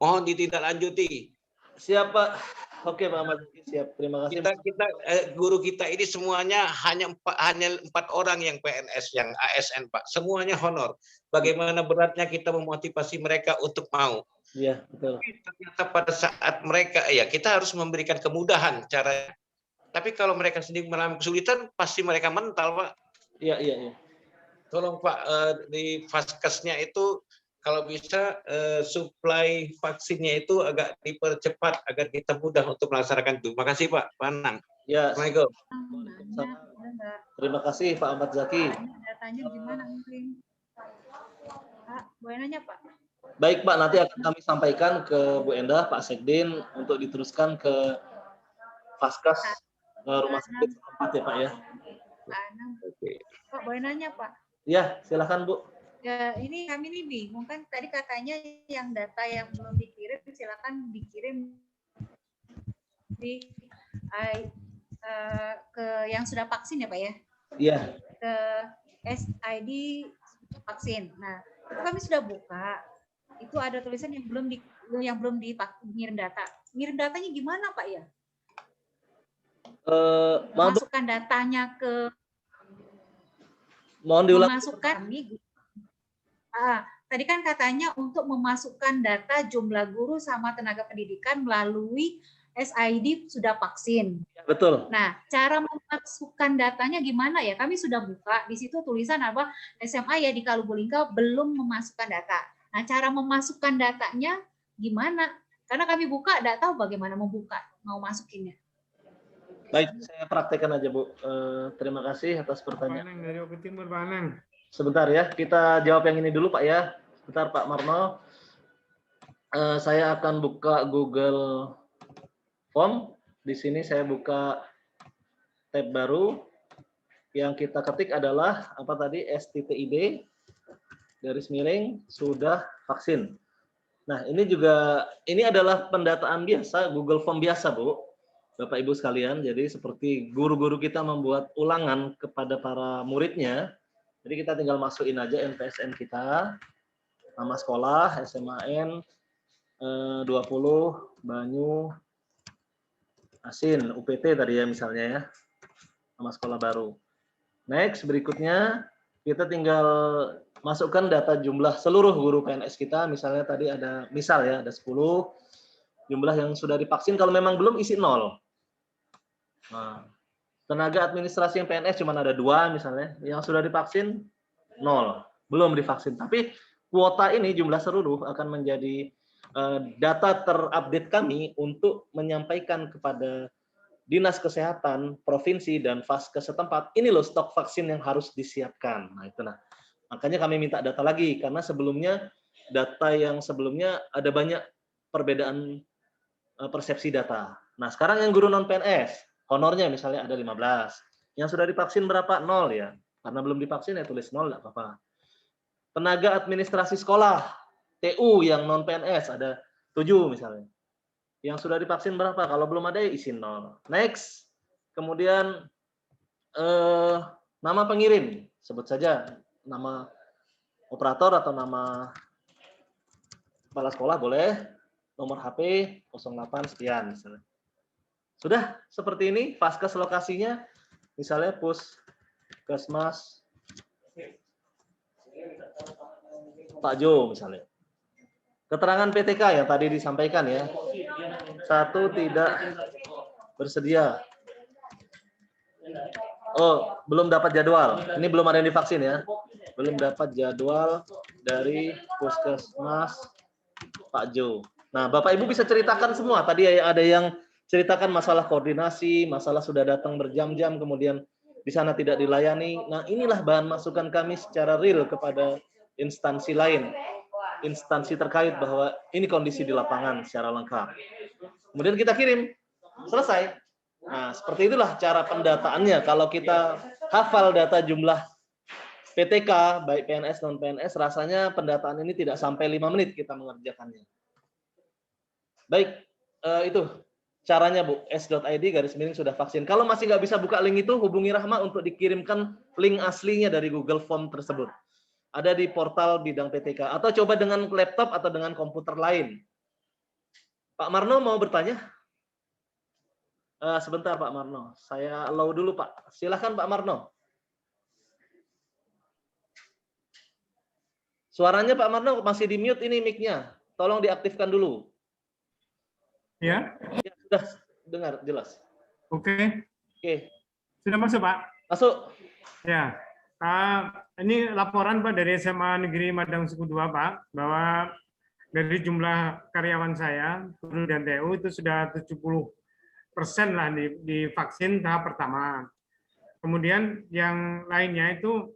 Mohon ditindaklanjuti. Siapa? Oke Pak Ahmad, siap. Terima kasih. Guru kita ini semuanya hanya 4 orang yang PNS, yang ASN Pak. Semuanya honor. Bagaimana beratnya kita memotivasi mereka untuk mau. Iya, betul. Ternyata pada saat mereka, ya kita harus memberikan kemudahan caranya. Tapi kalau mereka sendiri mengalami kesulitan, pasti mereka mental Pak. Iya, iya, iya. Tolong Pak, di Vaskesnya itu kalau bisa suplai vaksinnya itu agak dipercepat agar kita mudah untuk melaksanakan itu. Terima kasih Pak Panang. Ya. Assalamualaikum. Terima kasih Pak Ahmad Zaki. Datanya gimana mungkin? Pak, boleh nanya Pak? Baik Pak, nanti akan kami sampaikan ke Bu Endah, Pak Sekdin untuk diteruskan ke Vaskes rumah sakit setempat ya Pak ya. Pak Anang. Pak, boleh nanya Pak? Ya, silakan Bu. Ya, ini kami ini bingung kan tadi katanya yang data yang belum dikirim silakan dikirim di ke yang sudah vaksin ya Pak ya? Iya. Ke SID vaksin. Nah, itu kami sudah buka. Itu ada tulisan yang belum ngirim data. Ngirim datanya gimana Pak ya? Masukkan datanya ke mohon diulang. Memasukkan kami. Tadi kan katanya untuk memasukkan data jumlah guru sama tenaga pendidikan melalui SID sudah vaksin. Betul. Nah, cara memasukkan datanya gimana ya? Kami sudah buka, di situ tulisan apa SMA ya di Kalubulingga belum memasukkan data. Nah, cara memasukkan datanya gimana? Karena kami buka, tidak tahu bagaimana membuka, mau masukinnya. Baik, saya praktekkan aja Bu. Terima kasih atas pertanyaan. Panang dari Oke Timur, Panang. Sebentar ya, kita jawab yang ini dulu Pak ya. Sebentar Pak Marno. Saya akan buka Google Form. Di sini saya buka tab baru. Yang kita ketik adalah apa tadi? STTID garis miring sudah vaksin. Nah, ini adalah pendataan biasa, Google Form biasa, Bu. Bapak Ibu sekalian, jadi seperti guru-guru kita membuat ulangan kepada para muridnya. Jadi kita tinggal masukin aja NPSN kita, nama sekolah, SMAN 20 Banyu Asin, UPT tadi ya misalnya ya, nama sekolah baru. Next, berikutnya kita tinggal masukkan data jumlah seluruh guru PNS kita, misalnya tadi ada, misal ya, ada 10, jumlah yang sudah divaksin, kalau memang belum isi 0. Nah, tenaga administrasi yang PNS cuma ada 2 misalnya, yang sudah divaksin 0, belum divaksin. Tapi kuota ini jumlah seluruh akan menjadi data terupdate kami untuk menyampaikan kepada Dinas Kesehatan Provinsi dan Vaskes setempat, ini loh stok vaksin yang harus disiapkan. Nah, itu nah. Makanya kami minta data lagi, karena sebelumnya, data yang sebelumnya ada banyak perbedaan persepsi data. Nah, sekarang yang guru non-PNS, honornya misalnya ada 15. Yang sudah divaksin berapa? 0 ya. Karena belum divaksin ya tulis 0, enggak apa-apa. Tenaga administrasi sekolah, TU yang non-PNS ada 7 misalnya. Yang sudah divaksin berapa? Kalau belum ada ya isi 0. Next. Kemudian nama pengirim, sebut saja nama operator atau nama kepala sekolah boleh, nomor HP 08 sekian misalnya. Sudah seperti ini, Vaskes lokasinya misalnya Puskesmas Pak Jo misalnya. Keterangan PTK yang tadi disampaikan ya. 1 tidak bersedia. Oh, belum dapat jadwal. Ini belum ada yang divaksin ya. Belum dapat jadwal dari Puskesmas Pak Jo. Nah, Bapak Ibu bisa ceritakan semua. Tadi ada yang ceritakan masalah koordinasi, masalah sudah datang berjam-jam, kemudian di sana tidak dilayani. Nah, inilah bahan masukan kami secara real kepada instansi lain, instansi terkait bahwa ini kondisi di lapangan secara lengkap. Kemudian kita kirim, selesai. Nah, seperti itulah cara pendataannya. Kalau kita hafal data jumlah PTK, baik PNS non-PNS, rasanya pendataan ini tidak sampai 5 menit kita mengerjakannya. Baik, itu caranya Bu, s.id / sudah vaksin. Kalau masih nggak bisa buka link itu, hubungi Rahma untuk dikirimkan link aslinya dari Google Form tersebut. ada di portal bidang PTK, atau coba dengan laptop atau dengan komputer lain. Pak Marno mau bertanya? Sebentar Pak Marno, saya allow dulu Pak. Silahkan Pak Marno. Suaranya Pak Marno masih di mute ini mic-nya. Tolong diaktifkan dulu. Ya. Ya, sudah dengar jelas. Oke. Oke. Sudah masuk Pak? Masuk. Ya. Ini laporan Pak dari SMA Negeri Madang Suku 2 Pak, bahwa dari jumlah karyawan saya, guru dan TU itu sudah 70% lah divaksin tahap pertama. Kemudian yang lainnya itu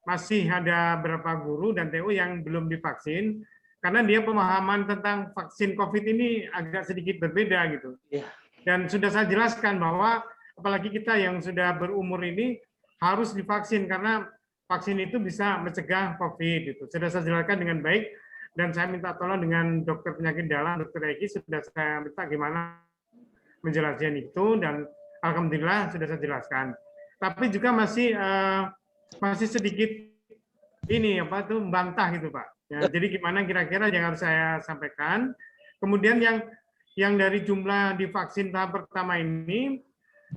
masih ada beberapa guru dan TU yang belum divaksin, karena dia pemahaman tentang vaksin COVID ini agak sedikit berbeda gitu. Dan sudah saya jelaskan bahwa apalagi kita yang sudah berumur ini harus divaksin karena vaksin itu bisa mencegah COVID gitu. Sudah saya jelaskan dengan baik dan saya minta tolong dengan dokter penyakit dalam, dokter Egi, sudah saya minta gimana menjelaskan itu dan alhamdulillah sudah saya jelaskan. Tapi juga masih sedikit ini apa tuh membantah gitu Pak. Ya, jadi gimana kira-kira yang harus saya sampaikan. Kemudian yang dari jumlah divaksin tahap pertama ini,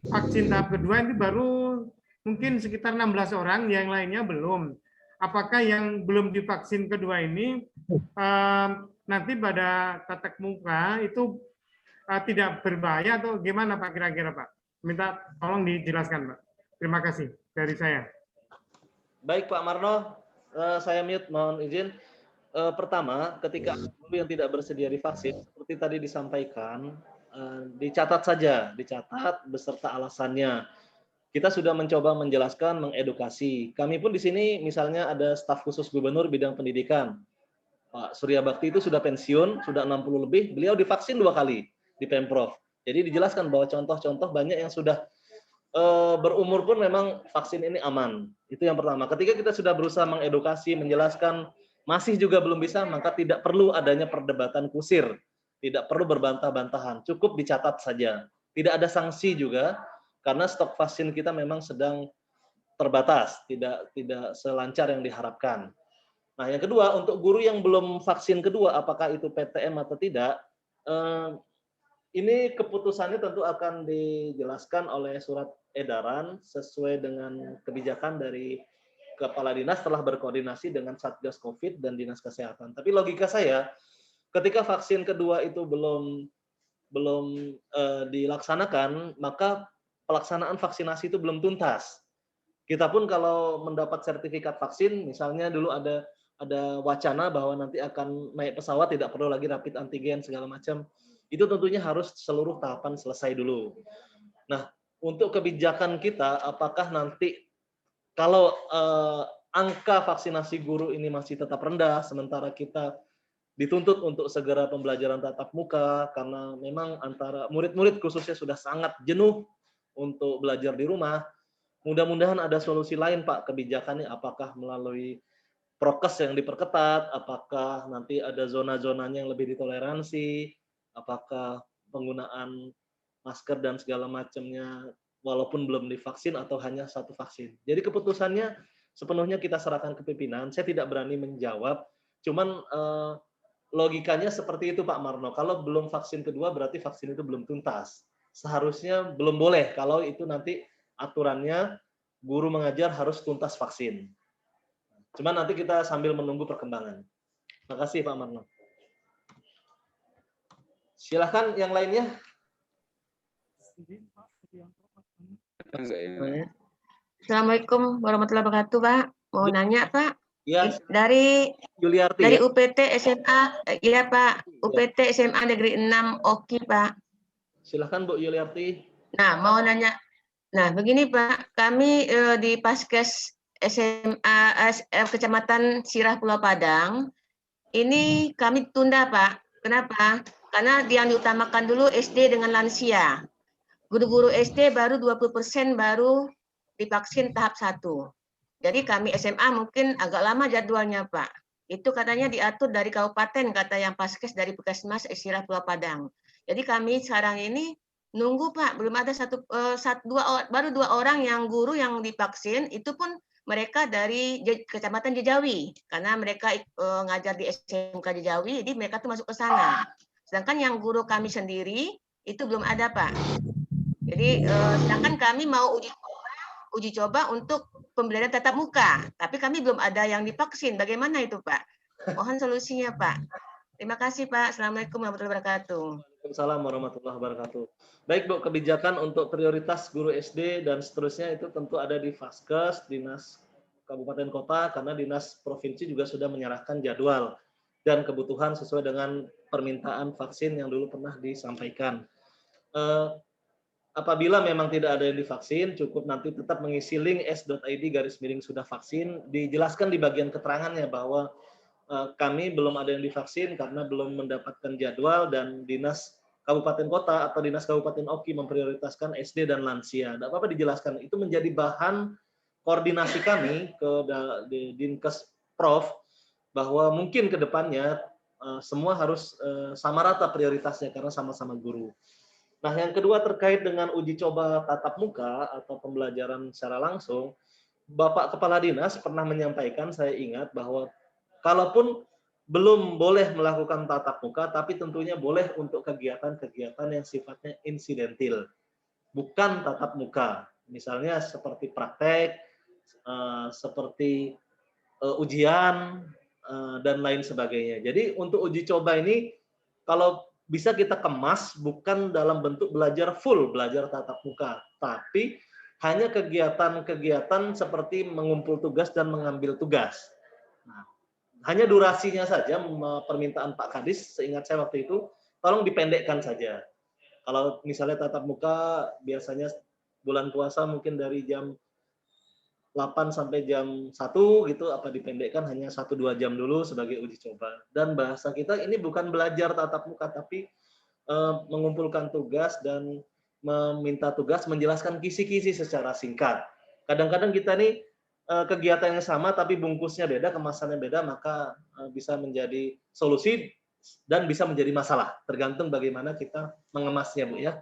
vaksin tahap kedua ini baru mungkin sekitar 16 orang, yang lainnya belum. Apakah yang belum divaksin kedua ini nanti pada tatap muka itu tidak berbahaya atau gimana Pak kira-kira Pak? Minta tolong dijelaskan Pak. Terima kasih dari saya. Baik Pak Marno, saya mute, mohon izin. Pertama, ketika guru yang tidak bersedia divaksin, seperti tadi disampaikan, dicatat saja, dicatat beserta alasannya. Kita sudah mencoba menjelaskan, mengedukasi. Kami pun di sini misalnya ada staf khusus gubernur bidang pendidikan. Pak Surya Bakti itu sudah pensiun, sudah 60 lebih, beliau divaksin 2 kali di Pemprov. Jadi dijelaskan bahwa contoh-contoh banyak yang sudah berumur pun memang vaksin ini aman. Itu yang pertama. Ketika kita sudah berusaha mengedukasi, menjelaskan, masih juga belum bisa, maka tidak perlu adanya perdebatan kusir. Tidak perlu berbantah-bantahan. Cukup dicatat saja. Tidak ada sanksi juga, karena stok vaksin kita memang sedang terbatas. Tidak selancar yang diharapkan. Nah, yang kedua, untuk guru yang belum vaksin kedua, apakah itu PTM atau tidak, ini keputusannya tentu akan dijelaskan oleh surat edaran sesuai dengan kebijakan dari Kepala Dinas setelah berkoordinasi dengan Satgas COVID dan Dinas Kesehatan. Tapi logika saya, ketika vaksin kedua itu belum dilaksanakan, maka pelaksanaan vaksinasi itu belum tuntas. Kita pun kalau mendapat sertifikat vaksin, misalnya dulu ada wacana bahwa nanti akan naik pesawat, tidak perlu lagi rapid antigen segala macam. Itu tentunya harus seluruh tahapan selesai dulu. Nah, untuk kebijakan kita, apakah nanti kalau angka vaksinasi guru ini masih tetap rendah, sementara kita dituntut untuk segera pembelajaran tatap muka, karena memang antara murid-murid khususnya sudah sangat jenuh untuk belajar di rumah, mudah-mudahan ada solusi lain Pak kebijakannya, apakah melalui prokes yang diperketat, apakah nanti ada zona-zonanya yang lebih ditoleransi, apakah penggunaan masker dan segala macamnya walaupun belum divaksin atau hanya satu vaksin. Jadi keputusannya sepenuhnya kita serahkan ke pimpinan. Saya tidak berani menjawab, cuman logikanya seperti itu Pak Marno. Kalau belum vaksin kedua berarti vaksin itu belum tuntas. Seharusnya belum boleh kalau itu nanti aturannya guru mengajar harus tuntas vaksin. Cuman nanti kita sambil menunggu perkembangan. Terima kasih Pak Marno. Silahkan yang lainnya. Assalamualaikum warahmatullahi wabarakatuh, Pak. Mau nanya, Pak. Ya. Dari Yuliarti. Dari Ya? UPT SMA, ya Pak. UPT SMA Negeri 6 Oki, Pak. Silahkan Bu Yuliarti. Nah, mau nanya. Nah, begini Pak, kami di Paskes SMA Kecamatan Sirah Pulau Padang, ini kami tunda Pak. Kenapa? Karena yang diutamakan dulu SD dengan lansia. Guru-guru SD baru 20% baru divaksin tahap 1. Jadi kami SMA mungkin agak lama jadwalnya Pak. Itu katanya diatur dari kabupaten, kata yang Paskes dari Puskesmas Sirah Pulau Padang. Jadi kami sekarang ini nunggu Pak, belum ada baru 2 orang yang guru yang divaksin, itu pun mereka dari Kecamatan Jejawi karena mereka ngajar di SMK Jejawi, jadi mereka tuh masuk ke sana. Sedangkan yang guru kami sendiri itu belum ada, Pak. Jadi sedangkan kami mau uji coba untuk pembelajaran tatap muka, tapi kami belum ada yang divaksin. Bagaimana itu, Pak? Mohon solusinya, Pak. Terima kasih, Pak. Assalamualaikum warahmatullahi wabarakatuh. Waalaikumsalam warahmatullahi wabarakatuh. Baik, Bu, kebijakan untuk prioritas guru SD dan seterusnya itu tentu ada di Vaskes, Dinas Kabupaten Kota, karena Dinas Provinsi juga sudah menyerahkan jadwal dan kebutuhan sesuai dengan permintaan vaksin yang dulu pernah disampaikan. Apabila memang tidak ada yang divaksin, cukup nanti tetap mengisi link s.id/sudah vaksin, dijelaskan di bagian keterangannya bahwa kami belum ada yang divaksin karena belum mendapatkan jadwal dan Dinas Kabupaten Kota atau Dinas Kabupaten Oki memprioritaskan SD dan lansia. Tidak apa-apa dijelaskan, itu menjadi bahan koordinasi kami ke Dinkes Prof bahwa mungkin ke depannya semua harus sama rata prioritasnya karena sama-sama guru. Nah, yang kedua terkait dengan uji coba tatap muka atau pembelajaran secara langsung, Bapak Kepala Dinas pernah menyampaikan, saya ingat, bahwa kalaupun belum boleh melakukan tatap muka, tapi tentunya boleh untuk kegiatan-kegiatan yang sifatnya insidentil, bukan tatap muka. Misalnya seperti praktek, seperti ujian, dan lain sebagainya. Jadi untuk uji coba ini, kalau bisa kita kemas bukan dalam bentuk belajar full, belajar tatap muka, tapi hanya kegiatan-kegiatan seperti mengumpul tugas dan mengambil tugas. Nah, hanya durasinya saja, permintaan Pak Kadis, seingat saya waktu itu, tolong dipendekkan saja. Kalau misalnya tatap muka, biasanya bulan puasa mungkin dari jam 8 sampai jam 1 gitu, apa dipendekkan hanya 1-2 jam dulu sebagai uji coba. Dan bahasa kita ini bukan belajar tatap muka, tapi mengumpulkan tugas dan meminta tugas menjelaskan kisi-kisi secara singkat. Kadang-kadang kita nih kegiatan yang sama tapi bungkusnya beda, kemasannya beda, maka bisa menjadi solusi dan bisa menjadi masalah, tergantung bagaimana kita mengemasnya, Bu ya.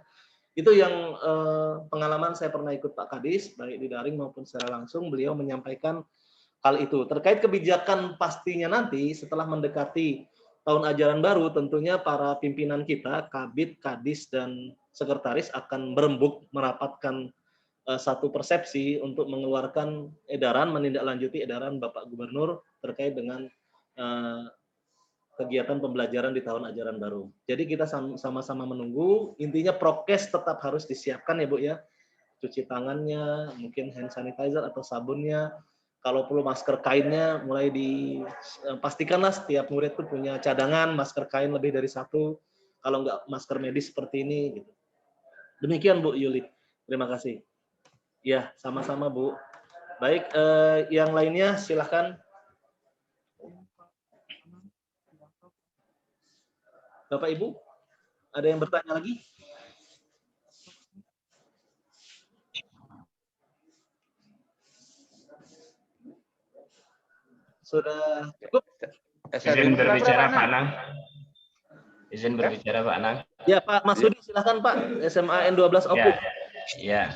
Itu yang pengalaman saya pernah ikut Pak Kadis, baik di daring maupun secara langsung, beliau menyampaikan hal itu. Terkait kebijakan pastinya nanti setelah mendekati tahun ajaran baru, tentunya para pimpinan kita, Kabid, Kadis, dan Sekretaris akan berembuk merapatkan satu persepsi untuk mengeluarkan edaran, menindaklanjuti edaran Bapak Gubernur terkait dengan kegiatan pembelajaran di tahun ajaran baru. Jadi kita sama-sama menunggu, intinya prokes tetap harus disiapkan ya Bu ya, cuci tangannya, mungkin hand sanitizer atau sabunnya, kalau perlu masker kainnya mulai dipastikanlah setiap murid itu punya cadangan masker kain lebih dari 1, kalau enggak masker medis seperti ini. Gitu. Demikian Bu Yuli, terima kasih. Ya, sama-sama Bu. Baik, yang lainnya silahkan. Bapak Ibu, ada yang bertanya lagi? Sudah cukup? Izin berbicara Pak Anang. Izin berbicara Pak Anang. Ya Pak Masudi, silakan Pak, SMA N12 Oku. Ya,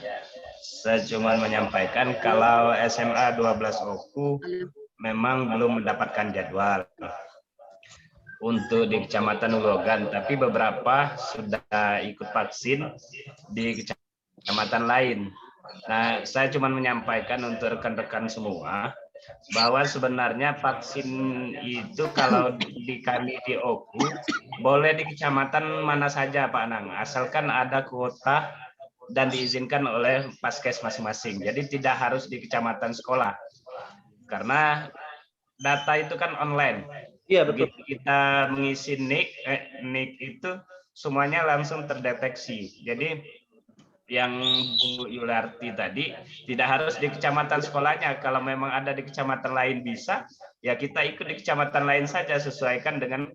saya cuma menyampaikan kalau SMA 12 Oku memang belum mendapatkan jadwal untuk di Kecamatan Ulogan, tapi beberapa sudah ikut vaksin di kecamatan lain. Nah, saya cuma menyampaikan untuk rekan-rekan semua bahwa sebenarnya vaksin itu kalau di kami di Oku boleh di kecamatan mana saja Pak Anang, asalkan ada kuota dan diizinkan oleh Paskes masing-masing. Jadi tidak harus di kecamatan sekolah, karena data itu kan online. Iya betul. Begitu kita mengisi NIK itu semuanya langsung terdeteksi. Jadi yang Bu Yularti tadi tidak harus di kecamatan sekolahnya. Kalau memang ada di kecamatan lain bisa, ya kita ikut di kecamatan lain saja, sesuaikan dengan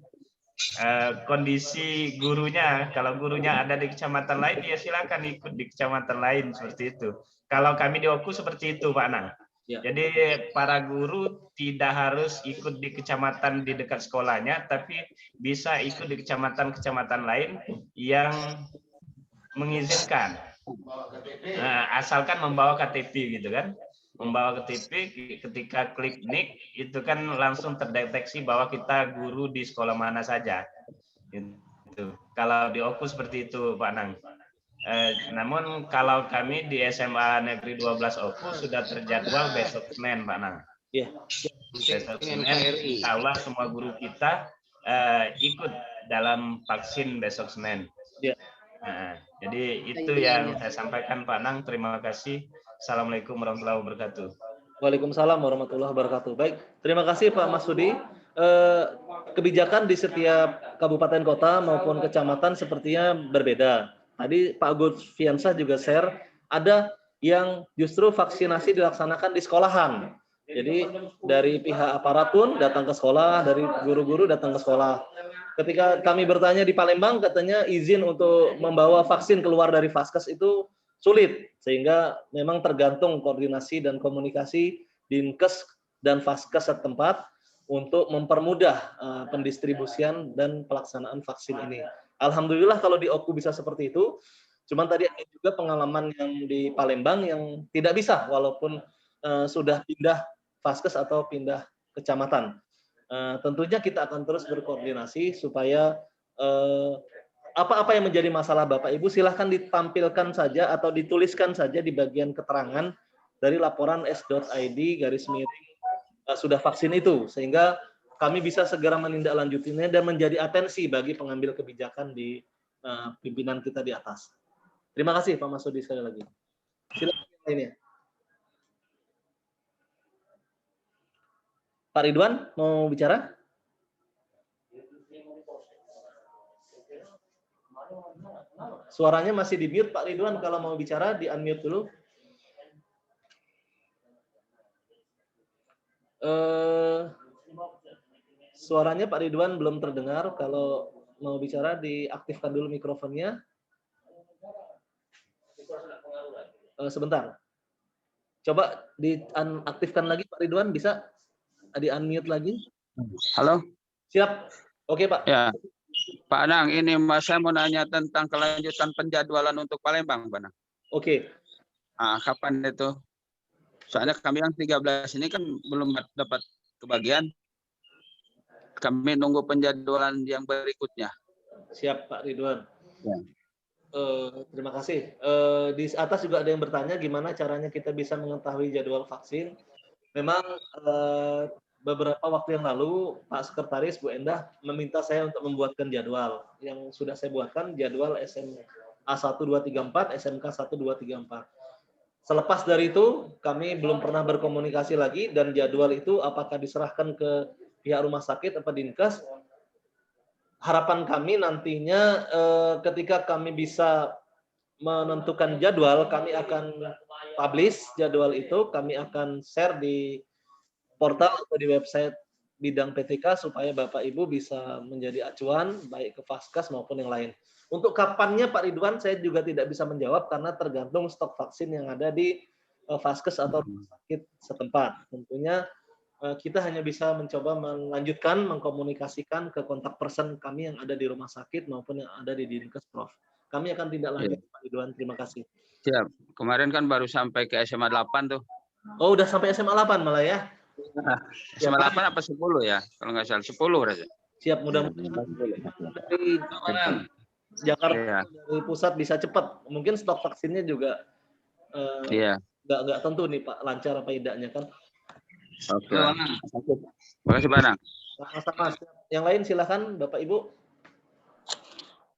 kondisi gurunya. Kalau gurunya ada di kecamatan lain, ya silakan ikut di kecamatan lain seperti itu. Kalau kami di Oku seperti itu, Pak Anang. Ya. Jadi para guru tidak harus ikut di kecamatan di dekat sekolahnya, tapi bisa ikut di kecamatan-kecamatan lain yang mengizinkan. Nah, asalkan membawa KTP gitu kan. membawa KTP, ketika klik nik itu kan langsung terdeteksi bahwa kita guru di sekolah mana saja. Gitu. Kalau di OKU seperti itu Pak Nang. Namun kalau kami di SMA Negeri 12 OKU sudah terjadwal besok Senin Pak Nang. Iya. Besok Senin, insya Allah semua guru kita ikut dalam vaksin besok Senin. Iya. Nah, jadi itu yang saya sampaikan Pak Nang. Terima kasih. Assalamualaikum warahmatullahi wabarakatuh. Waalaikumsalam warahmatullahi wabarakatuh. Baik, terima kasih Pak Masudi. Kebijakan di setiap kabupaten kota maupun kecamatan sepertinya berbeda. Tadi Pak Agus Fiansyah juga share, ada yang justru vaksinasi dilaksanakan di sekolahan. Jadi dari pihak aparat pun datang ke sekolah, dari guru-guru datang ke sekolah. Ketika kami bertanya di Palembang, katanya izin untuk membawa vaksin keluar dari Vaskes itu sulit, sehingga memang tergantung koordinasi dan komunikasi Dinkes dan Vaskes setempat untuk mempermudah pendistribusian dan pelaksanaan vaksin ini. Alhamdulillah kalau di OKU bisa seperti itu. Cuman tadi ada juga pengalaman yang di Palembang yang tidak bisa, walaupun sudah pindah Vaskes atau pindah kecamatan. Tentunya kita akan terus berkoordinasi supaya apa-apa yang menjadi masalah Bapak Ibu silahkan ditampilkan saja atau dituliskan saja di bagian keterangan dari laporan s.id sudah vaksin itu, sehingga kami bisa segera menindaklanjutinya dan menjadi atensi bagi pengambil kebijakan di pimpinan kita di atas. Terima kasih Pak Masudi sekali lagi. Silakan lainnya. Pak Ridwan mau bicara? Suaranya masih di mute Pak Ridwan, kalau mau bicara di unmute dulu. Suaranya Pak Ridwan belum terdengar, kalau mau bicara diaktifkan dulu mikrofonnya. Sebentar. Coba diaktifkan lagi Pak Ridwan, bisa di unmute lagi? Halo. Siap. Oke Pak. Ya. Pak Anang, ini saya mau nanya tentang kelanjutan penjadwalan untuk Palembang, Pak Anang. Oke. Nah, kapan itu? Soalnya kami yang 13 ini kan belum dapat kebagian. Kami nunggu penjadwalan yang berikutnya. Siap Pak Ridwan. Ya. Terima kasih. Di atas juga ada yang bertanya gimana caranya kita bisa mengetahui jadwal vaksin. Memang beberapa waktu yang lalu Pak Sekretaris Bu Endah meminta saya untuk membuatkan jadwal. Yang sudah saya buatkan jadwal SMA 1234, SMK 1234. Selepas dari itu kami belum pernah berkomunikasi lagi, dan jadwal itu apakah diserahkan ke pihak rumah sakit atau Dinkes. Harapan kami nantinya ketika kami bisa menentukan jadwal, kami akan publish jadwal itu, kami akan share di portal atau di website bidang PTK supaya Bapak Ibu bisa menjadi acuan baik ke Vaskes maupun yang lain. Untuk kapannya Pak Ridwan saya juga tidak bisa menjawab karena tergantung stok vaksin yang ada di Vaskes atau rumah sakit setempat. Tentunya kita hanya bisa mencoba melanjutkan, mengkomunikasikan ke kontak person kami yang ada di rumah sakit maupun yang ada di Dinkes Prof. Kami akan tindak lanjut Pak Ridwan, terima kasih. Siap. Kemarin kan baru sampai ke SMA 8 tuh. Oh, udah sampai SMA 8 malah ya? SMA 8 apa 10 ya? Kalau nggak salah 10 rasanya. Siap, mudah-mudahan dari Jakarta dari pusat bisa cepat. Mungkin stok vaksinnya juga nggak tentu nih Pak, lancar apa tidaknya kan. Oke. Terima kasih Pak Anang. Sama-sama. Yang lain silakan Bapak Ibu.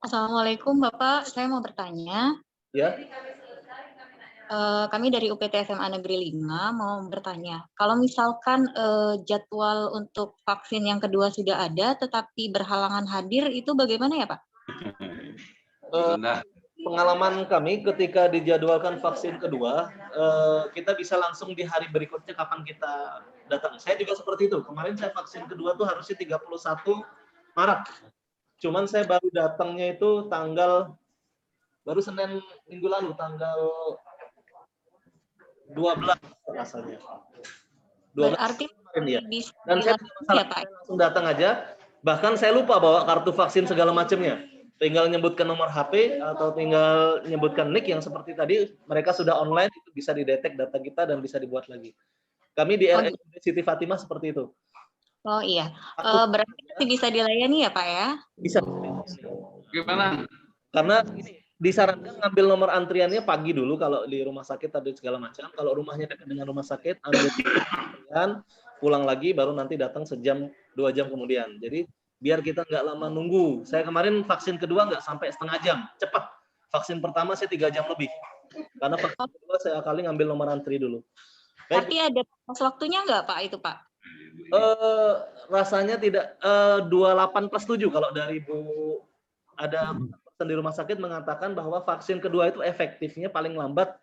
Assalamualaikum Bapak, saya mau bertanya. Ya. Kami dari UPT SMA Negeri 5 mau bertanya, kalau misalkan jadwal untuk vaksin yang kedua sudah ada, tetapi berhalangan hadir, itu bagaimana ya Pak? Pengalaman kami ketika dijadwalkan vaksin kedua, kita bisa langsung di hari berikutnya kapan kita datang. Saya juga seperti itu. Kemarin saya vaksin kedua tuh harusnya 31 Maret. Cuman saya baru datangnya itu baru Senin minggu lalu, tanggal 12 rasanya. 12 Berarti ya. bisa Dan saya ya, Pak? langsung datang aja. Bahkan saya lupa bawa kartu vaksin segala macamnya. Tinggal nyebutkan nomor HP atau tinggal nyebutkan nick yang seperti tadi, mereka sudah online, itu bisa didetek data kita dan bisa dibuat lagi. Kami di RSUD Siti Fatimah seperti itu. Oh iya, berarti masih bisa dilayani ya Pak ya? Bisa. Gimana? Karena ini disarankan ngambil nomor antriannya pagi dulu kalau di rumah sakit atau segala macam. Kalau rumahnya dekat dengan rumah sakit, ambil antrian, pulang lagi baru nanti datang sejam 2 jam kemudian. Jadi biar kita nggak lama nunggu. Saya kemarin vaksin kedua nggak sampai setengah jam, cepat. Vaksin pertama saya 3 jam lebih. Karena vaksin kedua saya kali ngambil nomor antri dulu. Baik. Tapi ada pas waktunya nggak Pak itu Pak? Rasanya tidak 28+7 kalau dari Bu ada person di rumah sakit mengatakan bahwa vaksin kedua itu efektifnya paling lambat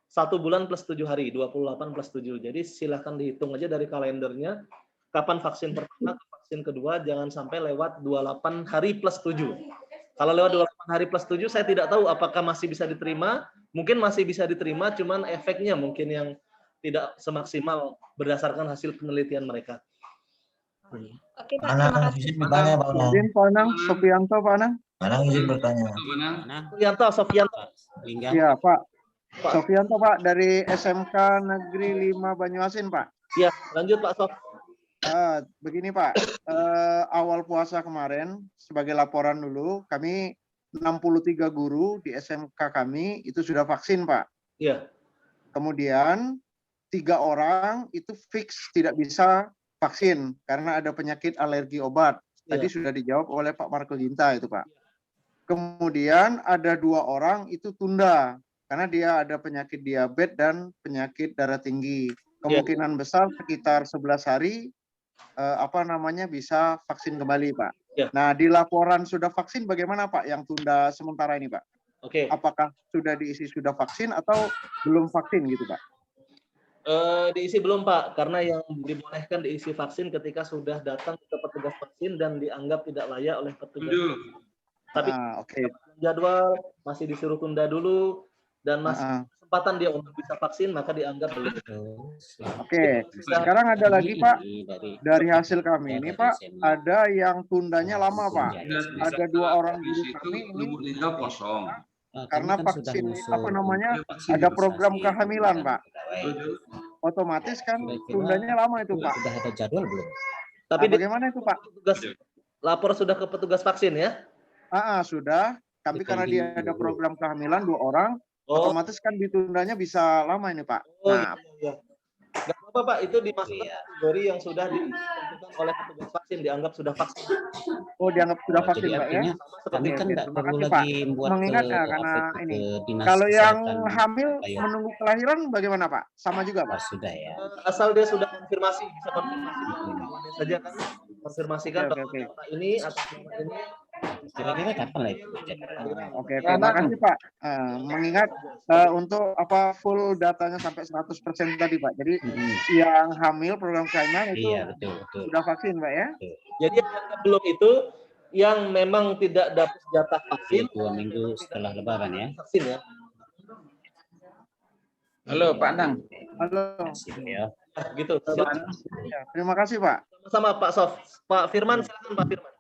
1 bulan plus 7 hari, 28+7. Jadi silahkan dihitung aja dari kalendernya kapan vaksin pertama ke vaksin kedua, jangan sampai lewat 28 hari plus 7. Kalau lewat 28 hari plus 7 saya tidak tahu apakah masih bisa diterima, mungkin masih bisa diterima, cuman efeknya mungkin yang tidak semaksimal berdasarkan hasil penelitian mereka. Oke Pak, terima kasih. Izin bertanya Pak Anang. Izin Pak Anang, Sofianto Pak Anang. Anang izin bertanya. Sofianto. Iya Pak. Sofianto Pak dari SMK Negeri 5 Banyuasin Pak. Iya, lanjut Pak Sof. Begini Pak, awal puasa kemarin sebagai laporan dulu, kami 63 guru di SMK kami itu sudah vaksin Pak. Iya. Kemudian 3 orang itu fix tidak bisa vaksin karena ada penyakit alergi obat. Tadi sudah dijawab oleh Pak Marco Jinta itu Pak. Kemudian ada 2 orang itu tunda karena dia ada penyakit diabetes dan penyakit darah tinggi. Kemungkinan besar sekitar 11 hari bisa vaksin kembali Pak. Nah di laporan sudah vaksin bagaimana Pak yang tunda sementara ini Pak? Oke. Apakah sudah diisi sudah vaksin atau belum vaksin gitu Pak? Diisi belum Pak, karena yang dibolehkan diisi vaksin ketika sudah datang ke petugas vaksin dan dianggap tidak layak oleh petugas. Tapi jadwal masih disuruh tunda dulu dan masih kesempatan dia untuk bisa vaksin maka dianggap belum. Oke, sekarang ada lagi Pak dari hasil kami ini Pak, ada yang tundanya lama Pak. Ada 2 orang guru kami ini kosong. karena vaksin ada program kehamilan Pak. Otomatis kan tundanya lama itu Pak. Sudah ada jadwal belum? Tapi bagaimana itu Pak? Petugas lapor sudah ke petugas vaksin ya? Sudah. Tapi karena dia ada program kehamilan 2 orang, otomatis kan ditundanya bisa lama ini Pak. Iya. Nggak apa-apa Pak, itu dimasukkan kategori yang sudah ditentukan oleh petugas vaksin, dianggap sudah vaksin. Oh, dianggap sudah vaksin Pak ya? Kami kan tidak perlu Pak. lagi membuat Mengingat karena ini. Kalau yang hamil menunggu kelahiran bagaimana Pak? Sama juga Pak? Sudah ya. Asal dia sudah konfirmasi, bisa konfirmasi saja kan? Konfirmasikan ini atau ini. Kira-kira kapan lagi? Oke, terima kasih Pak. Mengingat untuk full datanya sampai 100% tadi Pak. Jadi yang hamil program kehamilan itu sudah vaksin Pak ya? Jadi yang belum itu yang memang tidak dapat jatah vaksin 2 minggu setelah Lebaran ya. Vaksin ya. Halo Pak Anang. Halo. Ya. Gitu. Ya, terima kasih Pak. Sama Pak Sof. Pak Firman, silakan Pak Firman.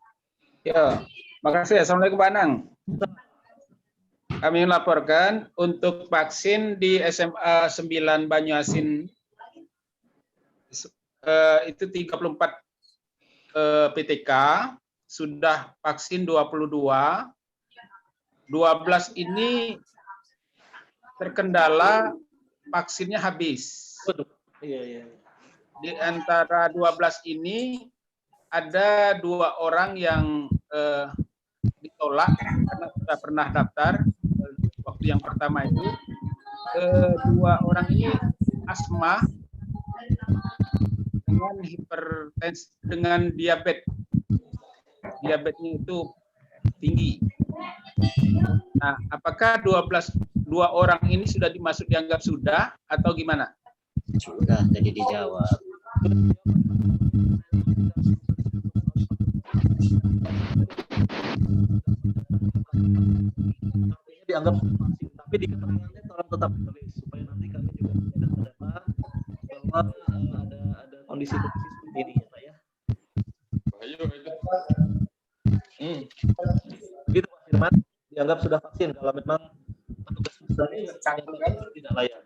Ya, makasih. Assalamualaikum Pak Anang. Kami melaporkan untuk vaksin di SMA 9 Banyuasin itu 34 PTK, sudah vaksin 22. 12 ini terkendala vaksinnya habis. Iya. Di antara 12 ini ada 2 orang yang ditolak karena sudah pernah daftar waktu yang pertama itu. 2 orang ini asma dengan hipertensi dengan diabetes. Diabetesnya itu tinggi. Nah, apakah 2 orang ini sudah dianggap sudah atau gimana? Sudah tadi dijawab. Dianggap vaksin, tapi di keterangannya tolong tetap tulis supaya nanti kami juga tidak mendapat bahwa ada kondisi-kondisi seperti ini ya Pak ya. Gitu Pak Firman. dianggap sudah vaksin kalau memang tidak layak.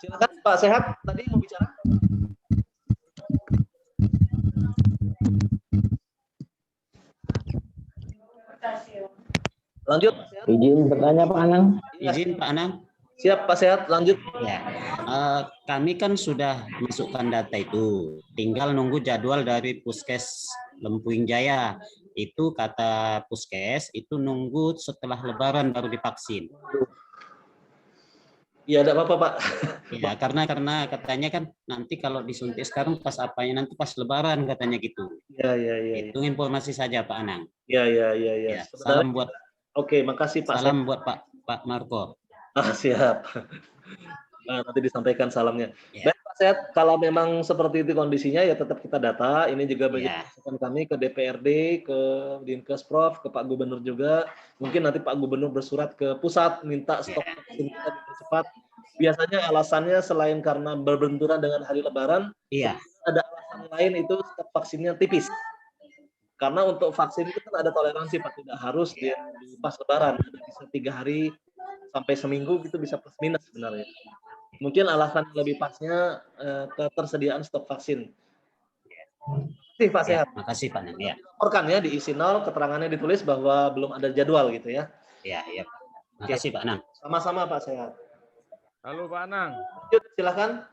Silakan Pak Sehat, tadi mau bicara. Lanjut. Izin bertanya Pak Anang. Izin Pak Anang. Siap Pak Sehat, lanjut. Ya, kami kan sudah masukkan data itu, tinggal nunggu jadwal dari Puskes Lempuing Jaya. Itu kata Puskes itu nunggu setelah Lebaran baru divaksin. Iya, tidak apa-apa Pak. Ya, karena katanya kan nanti kalau disuntik sekarang pas apanya nanti pas Lebaran katanya gitu. Iya. Itu informasi saja Pak Anang. Iya. Ya, salam buat. Oke, makasih Pak. Salam buat Pak Marco. Siap. Nanti disampaikan salamnya. Ya. Baik Pak Sehat, kalau memang seperti itu kondisinya ya tetap kita data. Ini juga banyak masukan kami ke DPRD, ke Dinkes Prof, ke Pak Gubernur juga. Mungkin nanti Pak Gubernur bersurat ke pusat minta stok vaksin kita dipercepat. Biasanya alasannya selain karena berbenturan dengan hari Lebaran, ada alasan lain itu stok vaksinnya tipis. Karena untuk vaksin itu kan ada toleransi Pak, tidak harus di pas Lebaran, bisa 3 hari sampai seminggu gitu bisa plus minus sebenarnya. Mungkin alasan lebih pasnya ketersediaan stok vaksin. Terima kasih Pak Sehat. Makasih Pak Nang. Ya. Laporkan ya di isi 0, keterangannya ditulis bahwa belum ada jadwal gitu ya. Iya. Makasih Pak Nang. Sama-sama Pak Sehat. Halo Pak Anang. Lanjut, silakan.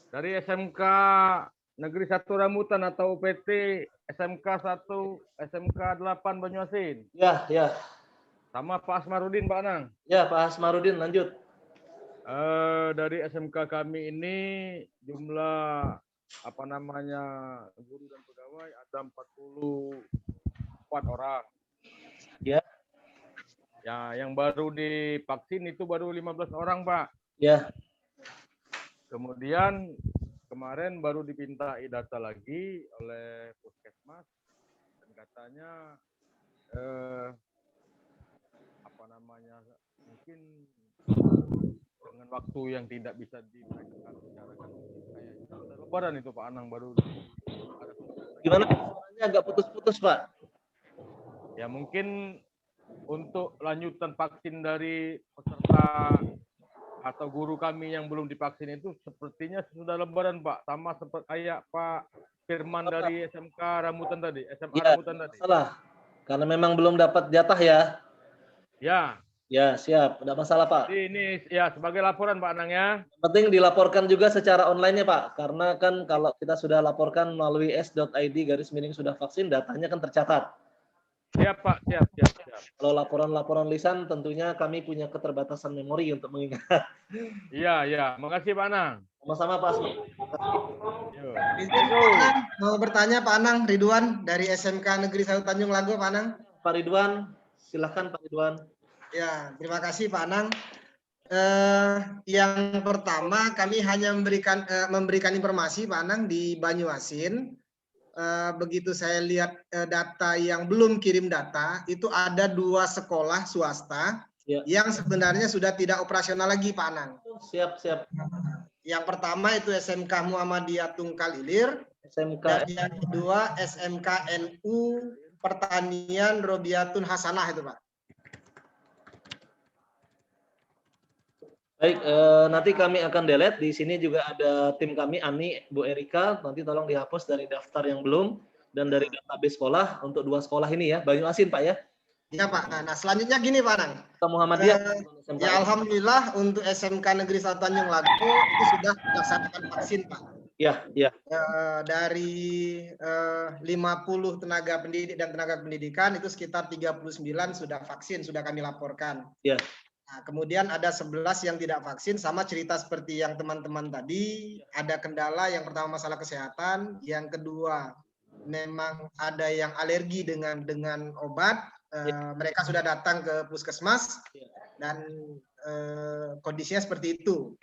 Dari SMK Negeri 1 Rambutan atau UPT SMK 1, SMK 8 Banyuasin. Ya. Sama Pak Asmarudin, Pak Anang. Ya, Pak Asmarudin, lanjut. Dari SMK kami ini jumlah guru dan pegawai ada 44 orang. Ya. Ya, yang baru divaksin itu baru 15 orang, Pak. Ya. Kemudian kemarin baru dipintai data lagi oleh Puskesmas dan katanya mungkin dengan waktu yang tidak bisa diberikan secara kayak Lebaran itu Pak Anang baru ada. Gimana? Suaranya agak putus-putus Pak. Ya mungkin untuk lanjutan vaksin dari peserta atau guru kami yang belum divaksin itu sepertinya sudah Lebaran Pak, sama seperti kayak Pak Firman dari SMK Rambutan tadi, SMA Rambutan tadi. Salah, karena memang belum dapat jatah ya. Ya, siap. Tidak masalah, Pak. Jadi ini ya sebagai laporan, Pak Anang ya. Penting dilaporkan juga secara online-nya, Pak. Karena kan kalau kita sudah laporkan melalui s.id / sudah vaksin, datanya kan tercatat. Siap, Pak. Siap. Kalau laporan-laporan lisan, tentunya kami punya keterbatasan memori untuk mengingat. Iya. Makasih, Pak Anang. Sama-sama, Pak. Mau bertanya, Pak Anang, Ridwan dari SMK Negeri 1 Tanjung Lago, Pak Anang. Pak Ridwan, silakan Pak Ridwan. Ya, terima kasih Pak Anang. Yang pertama kami hanya memberikan informasi Pak Anang di Banyuasin. Begitu saya lihat data yang belum kirim data, itu ada 2 sekolah swasta yang sebenarnya sudah tidak operasional lagi Pak Anang. Siap. Yang pertama itu SMK Muhammadiyah Tungkal Ilir, dan yang kedua SMK NU Pertanian Robiatun Hasanah itu Pak. Baik, nanti kami akan delete. Di sini juga ada tim kami, Ani, Bu Erika. Nanti tolong dihapus dari daftar yang belum dan dari database sekolah untuk 2 sekolah ini ya. Banyuasin Pak ya. Ya Pak. Nah selanjutnya gini Pak Anang. Muhammadiyah. Ya Alhamdulillah untuk SMK Negeri 1 Tanjung Lago itu sudah melaksanakan vaksin Pak. Ya. Dari 50 tenaga pendidik dan tenaga pendidikan itu sekitar 39 sudah vaksin, sudah kami laporkan. Ya. Nah, kemudian ada 11 yang tidak vaksin, sama cerita seperti yang teman-teman tadi, ada kendala, yang pertama masalah kesehatan, yang kedua memang ada yang alergi dengan obat, mereka sudah datang ke puskesmas dan kondisinya seperti itu.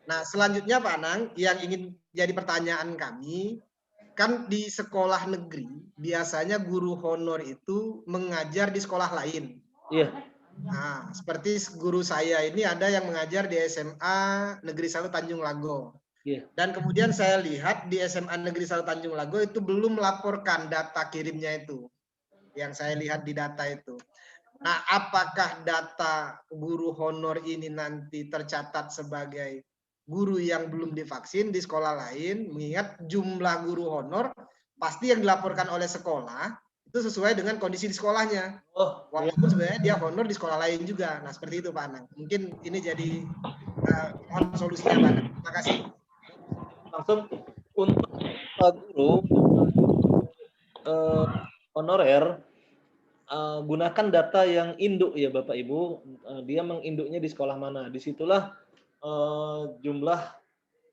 Nah selanjutnya Pak Anang, yang ingin jadi pertanyaan kami, kan di sekolah negeri biasanya guru honor itu mengajar di sekolah lain. Nah, seperti guru saya ini ada yang mengajar di SMA Negeri 1 Tanjung Lago. Dan kemudian saya lihat di SMA Negeri 1 Tanjung Lago itu belum melaporkan data kirimnya itu. yang saya lihat di data itu. Nah, apakah data guru honor ini nanti tercatat sebagai guru yang belum divaksin di sekolah lain? Mengingat jumlah guru honor pasti yang dilaporkan oleh sekolah itu sesuai dengan kondisi di sekolahnya. Walaupun sebenarnya dia honor di sekolah lain juga. Nah, seperti itu Pak Anang. Mungkin ini jadi solusinya Pak Anang. Terima kasih. Langsung untuk guru honorer, gunakan data yang induk ya Bapak Ibu. Dia menginduknya di sekolah mana. Disitulah jumlah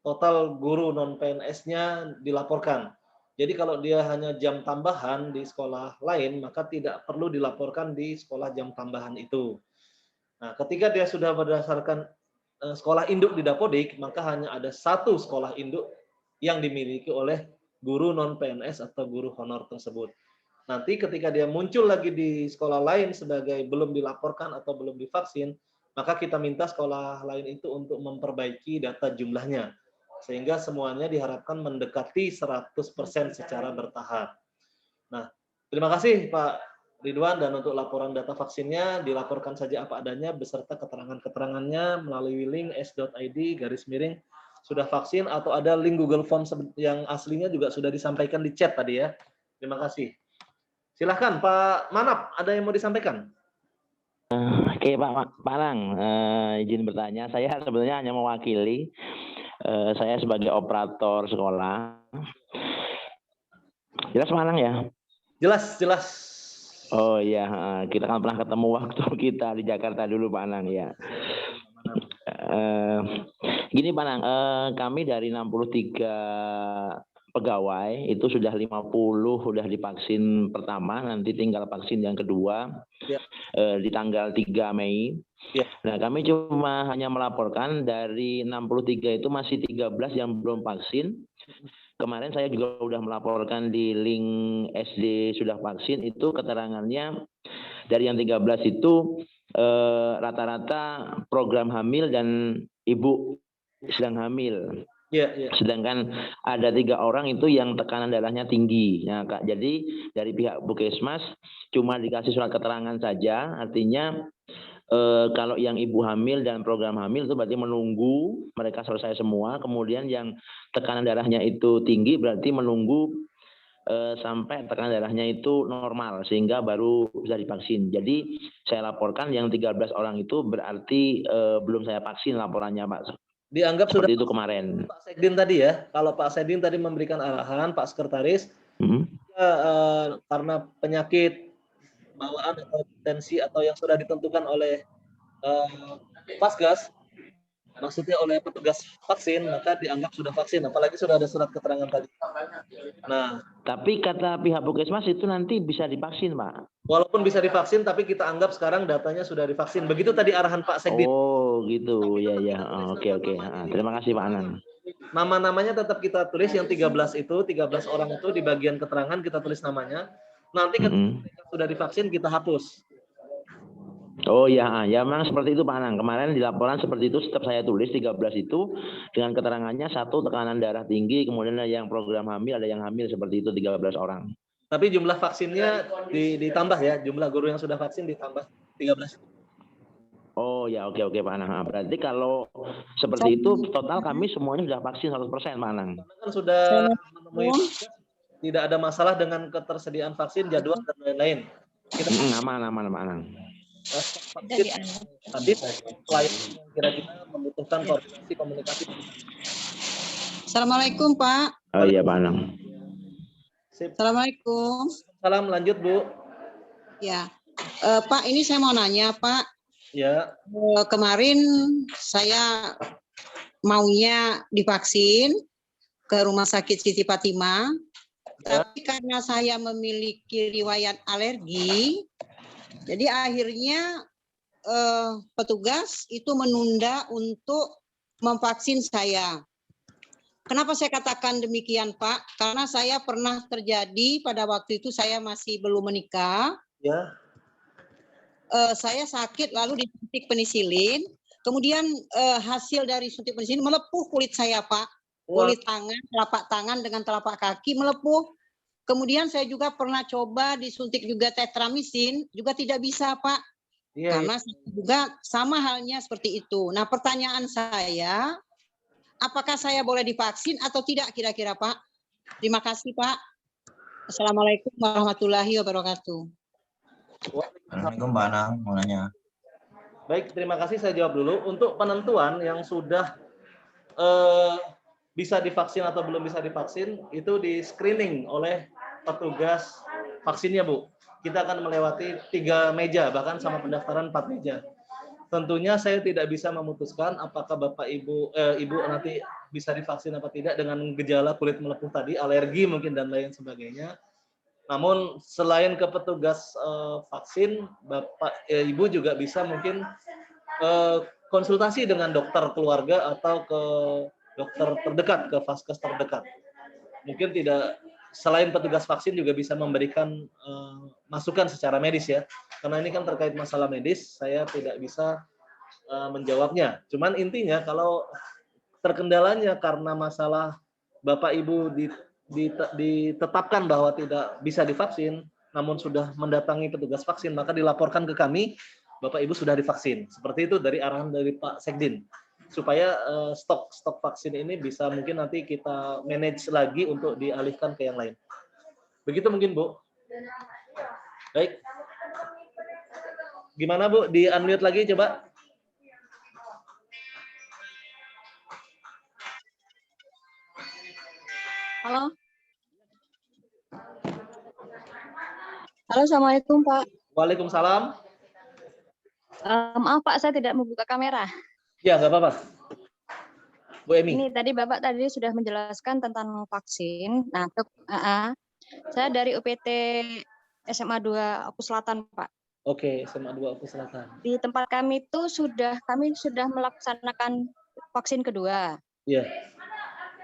total guru non PNS-nya dilaporkan. Jadi kalau dia hanya jam tambahan di sekolah lain, maka tidak perlu dilaporkan di sekolah jam tambahan itu. Nah, ketika dia sudah berdasarkan sekolah induk di Dapodik, maka hanya ada satu sekolah induk yang dimiliki oleh guru non PNS atau guru honor tersebut. Nanti ketika dia muncul lagi di sekolah lain sebagai belum dilaporkan atau belum divaksin, maka kita minta sekolah lain itu untuk memperbaiki data jumlahnya. Sehingga semuanya diharapkan mendekati 100% secara bertahap. Nah, terima kasih Pak Ridwan, dan untuk laporan data vaksinnya dilaporkan saja apa adanya beserta keterangan-keterangannya melalui link s.id/, sudah vaksin, atau ada link Google Form yang aslinya juga sudah disampaikan di chat tadi ya. Terima kasih. Silahkan Pak Manap, ada yang mau disampaikan? Oke Pak Anang, izin bertanya. Saya sebenarnya hanya mewakili. Saya sebagai operator sekolah. Jelas Pak Anang ya? Jelas, jelas. Oh iya, kita kan pernah ketemu waktu kita di Jakarta dulu Pak Anang ya. Gini Pak Anang, kami dari 63 pegawai itu sudah 50 sudah divaksin pertama, nanti tinggal vaksin yang kedua di tanggal 3 Mei. Nah, kami cuma hanya melaporkan dari 63 itu masih 13 yang belum vaksin. Kemarin saya juga sudah melaporkan di link SD sudah vaksin, itu keterangannya dari yang 13 itu rata-rata program hamil dan ibu sedang hamil. Sedangkan ada 3 orang itu yang tekanan darahnya tinggi. Nah, Kak, jadi dari pihak Puskesmas cuma dikasih surat keterangan saja, artinya kalau yang ibu hamil dan program hamil itu berarti menunggu mereka selesai semua. Kemudian yang tekanan darahnya itu tinggi berarti menunggu sampai tekanan darahnya itu normal sehingga baru bisa divaksin. Jadi saya laporkan yang 13 orang itu berarti belum saya vaksin laporannya Pak. Dianggap seperti sudah itu kemarin. Pak Sekdin tadi ya. Kalau Pak Sekdin tadi memberikan arahan, Pak Sekretaris, karena penyakit bawaan atau tensi atau yang sudah ditentukan oleh Pasgas, maksudnya oleh petugas vaksin, maka dianggap sudah vaksin, apalagi sudah ada surat keterangan tadi. Nah, tapi kata pihak Puskesmas itu nanti bisa divaksin, Pak. Walaupun bisa divaksin, tapi kita anggap sekarang datanya sudah divaksin. Begitu tadi arahan Pak Sekdin. Oh, gitu. Ya, ya. Oke. Terima kasih Pak Anang. Nama-namanya tetap kita tulis, yang 13 itu, 13 orang itu di bagian keterangan kita tulis namanya. Nanti ketika mereka sudah divaksin kita hapus. Oh ya, ya memang seperti itu Pak Anang. Kemarin di laporan seperti itu tetap saya tulis 13 itu dengan keterangannya 1 tekanan darah tinggi, kemudian ada yang program hamil, ada yang hamil seperti itu 13 orang. Tapi jumlah vaksinnya ditambah ya, jumlah guru yang sudah vaksin ditambah 13. Oh ya, oke Pak Anang. Berarti kalau seperti itu total kami semuanya sudah vaksin 100% Pak Anang. Kan sudah memenuhi, tidak ada masalah dengan ketersediaan vaksin, jadwal dan lain-lain. Aman Pak Anang. Tadi klien kira-kira membutuhkan koordinasi komunikasi. Assalamualaikum Pak. Oh iya Pak Anang. Assalamualaikum. Salam, lanjut Bu. Ya, Pak, ini saya mau nanya Pak. Ya. Kemarin saya maunya divaksin ke Rumah Sakit Siti Fatimah, tapi karena saya memiliki riwayat alergi, jadi akhirnya petugas itu menunda untuk memvaksin saya. Kenapa saya katakan demikian Pak? Karena saya pernah terjadi pada waktu itu saya masih belum menikah. Ya. Saya sakit lalu disuntik penisilin. Kemudian hasil dari suntik penisilin melepuh kulit saya Pak. Kulit tangan, telapak tangan dengan telapak kaki melepuh. Kemudian saya juga pernah coba disuntik juga tetramisin, juga tidak bisa, Pak. Karena juga sama halnya seperti itu. Nah, pertanyaan saya, apakah saya boleh divaksin atau tidak kira-kira, Pak? Terima kasih, Pak. Assalamualaikum warahmatullahi wabarakatuh. Assalamualaikum Mbak Anang, mau nanya. Baik, terima kasih. Saya jawab dulu. Untuk penentuan yang sudah bisa divaksin atau belum bisa divaksin, itu di screening oleh petugas vaksinnya, Bu. Kita akan melewati 3 meja, bahkan sama pendaftaran 4 meja. Tentunya saya tidak bisa memutuskan apakah Bapak Ibu nanti bisa divaksin apa tidak dengan gejala kulit melepuh tadi, alergi mungkin dan lain sebagainya. Namun selain ke petugas vaksin, Bapak Ibu juga bisa mungkin konsultasi dengan dokter keluarga atau ke dokter terdekat, ke vaskes terdekat. Mungkin tidak, selain petugas vaksin juga bisa memberikan masukan secara medis ya. Karena ini kan terkait masalah medis, saya tidak bisa menjawabnya. Cuman intinya kalau terkendalanya karena masalah Bapak Ibu ditetapkan bahwa tidak bisa divaksin, namun sudah mendatangi petugas vaksin, maka dilaporkan ke kami, Bapak Ibu sudah divaksin. Seperti itu dari arahan dari Pak Sekdin. Supaya stok vaksin ini bisa mungkin nanti kita manage lagi untuk dialihkan ke yang lain. Begitu mungkin, Bu. Baik. Gimana, Bu? Di-unmute lagi coba. Halo. Halo, Assalamualaikum, Pak. Waalaikumsalam. Maaf, Pak, saya tidak membuka kamera. Ya, nggak apa-apa. Bu Emi. Ini tadi Bapak tadi sudah menjelaskan tentang vaksin. Nah, saya dari UPT SMA 2 Oku Selatan, Pak. Oke, SMA 2 Oku Selatan. Di tempat kami itu kami sudah melaksanakan vaksin kedua. Iya.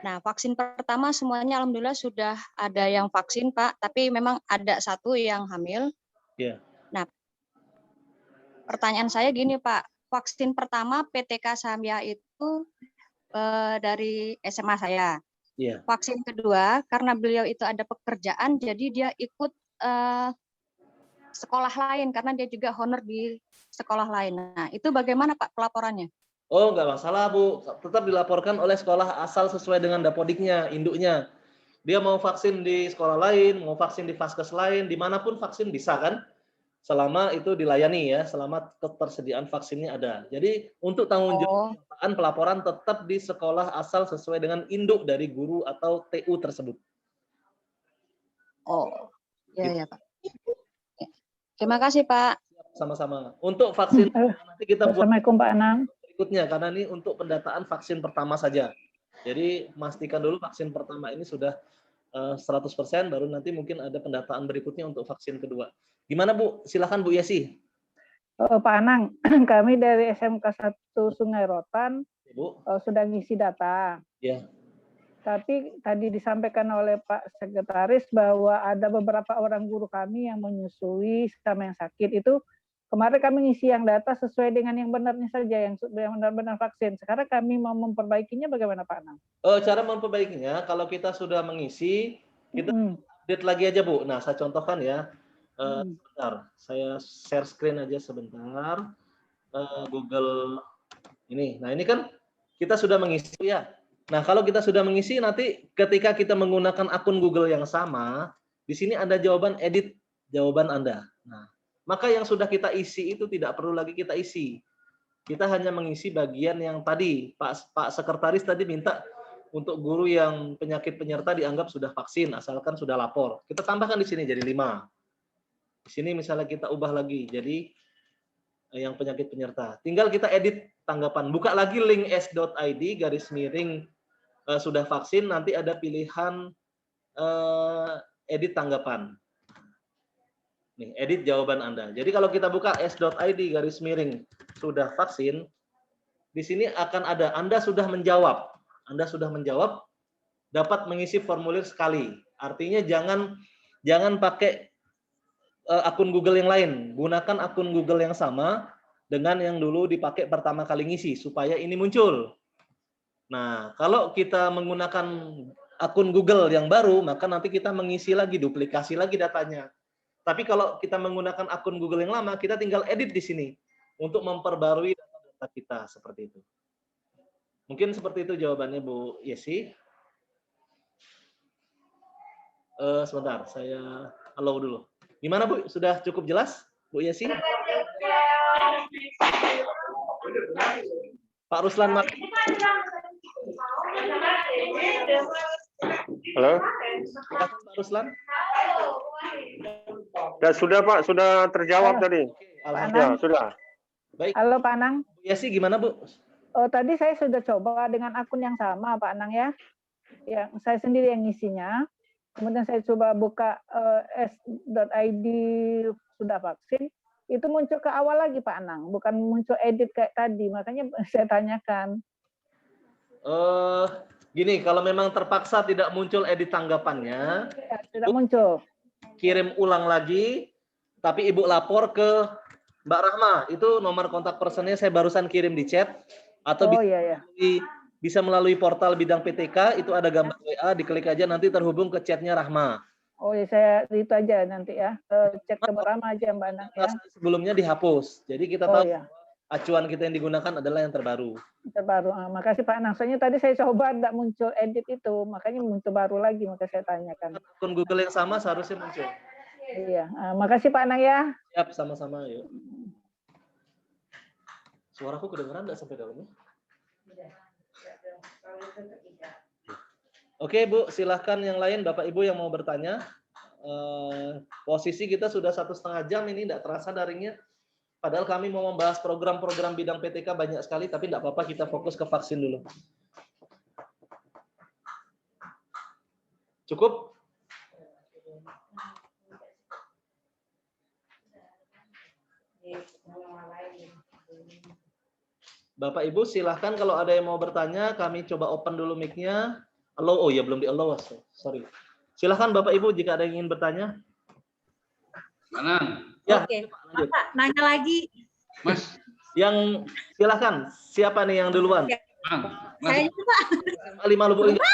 Nah, vaksin pertama semuanya alhamdulillah sudah ada yang vaksin, Pak, tapi memang ada satu yang hamil. Iya. Nah, pertanyaan saya gini, Pak. Vaksin pertama PTK Samya itu dari SMA saya. Iya. Vaksin kedua karena beliau itu ada pekerjaan, jadi dia ikut sekolah lain karena dia juga honor di sekolah lain. Nah, itu bagaimana Pak pelaporannya? Oh, nggak masalah, Bu. Tetap dilaporkan oleh sekolah asal sesuai dengan dapodiknya, induknya. Dia mau vaksin di sekolah lain, mau vaksin di vaskes lain, dimanapun vaksin bisa kan? Selama itu dilayani ya, selama ketersediaan vaksinnya ada. Jadi untuk tanggung jawab pelaporan tetap di sekolah asal sesuai dengan induk dari guru atau TU tersebut. Oh, ya Pak. Ya. Terima kasih Pak. Sama-sama. Untuk vaksin nanti kita buat Assalamualaikum Pak Anang. Berikutnya karena ini untuk pendataan vaksin pertama saja. Jadi pastikan dulu vaksin pertama ini sudah 100%, baru nanti mungkin ada pendataan berikutnya untuk vaksin kedua. Gimana Bu? Silakan Bu Yesi. Pak Anang, kami dari SMK 1 Sungai Rotan Bu. Sudah ngisi data. Ya. Tapi tadi disampaikan oleh Pak Sekretaris bahwa ada beberapa orang guru kami yang menyusui sama yang sakit. Itu kemarin kami ngisi yang data sesuai dengan yang benarnya saja, yang benar-benar vaksin. Sekarang kami mau memperbaikinya bagaimana Pak Anang? Cara memperbaikinya, kalau kita sudah mengisi, kita update lagi aja Bu. Nah, saya contohkan ya. Sebentar, saya share screen aja sebentar. Google ini. Nah, ini kan kita sudah mengisi ya. Nah, kalau kita sudah mengisi, nanti ketika kita menggunakan akun Google yang sama, di sini ada jawaban edit jawaban Anda. Nah, maka yang sudah kita isi itu tidak perlu lagi kita isi. Kita hanya mengisi bagian yang tadi Pak Sekretaris tadi minta untuk guru yang penyakit penyerta dianggap sudah vaksin asalkan sudah lapor. Kita tambahkan di sini jadi 5. Di sini misalnya kita ubah lagi jadi yang penyakit penyerta. Tinggal kita edit tanggapan. Buka lagi link s.id / sudah vaksin, nanti ada pilihan edit tanggapan. Nih, edit jawaban Anda. Jadi kalau kita buka s.id / sudah vaksin, di sini akan ada Anda sudah menjawab. Anda sudah menjawab, dapat mengisi formulir sekali. Artinya jangan pakai akun Google yang lain. Gunakan akun Google yang sama dengan yang dulu dipakai pertama kali ngisi supaya ini muncul. Nah, kalau kita menggunakan akun Google yang baru, maka nanti kita mengisi lagi, duplikasi lagi datanya. Tapi kalau kita menggunakan akun Google yang lama, kita tinggal edit di sini untuk memperbarui data-data kita seperti itu. Mungkin seperti itu jawabannya Bu Yesi. Sebentar, saya allow dulu. Gimana Bu? Sudah cukup jelas Bu Yesi? Pak Ruslan. Halo. Pak Ruslan. Ya, sudah Pak, sudah terjawab tadi. Ya, sudah. Baik. Halo Pak Anang. Bu Yesi gimana Bu? Oh, tadi saya sudah coba dengan akun yang sama Pak Anang ya. Ya, saya sendiri yang ngisinya. Kemudian saya coba buka s.id sudah vaksin. Itu muncul ke awal lagi Pak Anang, bukan muncul edit kayak tadi. Makanya saya tanyakan. Gini, kalau memang terpaksa tidak muncul edit tanggapannya, ya, tidak muncul. Kirim ulang lagi, tapi Ibu lapor ke Mbak Rahma. Itu nomor kontak personnya saya barusan kirim di chat. Atau bisa melalui portal bidang PTK, itu ada gambar WA, diklik aja nanti terhubung ke chatnya Rahma. Oh ya, saya itu aja nanti ya, chat ke Mbak Rahma aja Mbak Anang ya. Sebelumnya dihapus, jadi kita tahu acuan kita yang digunakan adalah yang terbaru. Terbaru, makasih Pak Anang. Soalnya tadi saya coba tidak muncul edit itu, makanya muncul baru lagi, maka saya tanyakan. Akun Google yang sama seharusnya muncul. Iya, makasih Pak Anang ya. Siap, sama-sama yuk. Suaraku kedengeran nggak sampai dalamnya? Oke Bu, silahkan yang lain Bapak Ibu yang mau bertanya. Posisi kita sudah 1,5 jam ini, tidak terasa daringnya. Padahal kami mau membahas program-program bidang PTK banyak sekali, tapi tidak apa-apa, kita fokus ke vaksin dulu. Cukup? Bapak Ibu silahkan kalau ada yang mau bertanya, kami coba open dulu mic-nya. Allow, oh ya belum di allow, sorry. Silahkan Bapak Ibu jika ada yang ingin bertanya. Mana? Ya, oke, Bapak nanya lagi. Mas. Yang silahkan, siapa nih yang duluan? Saya juga. 5 Lubuk Linggau.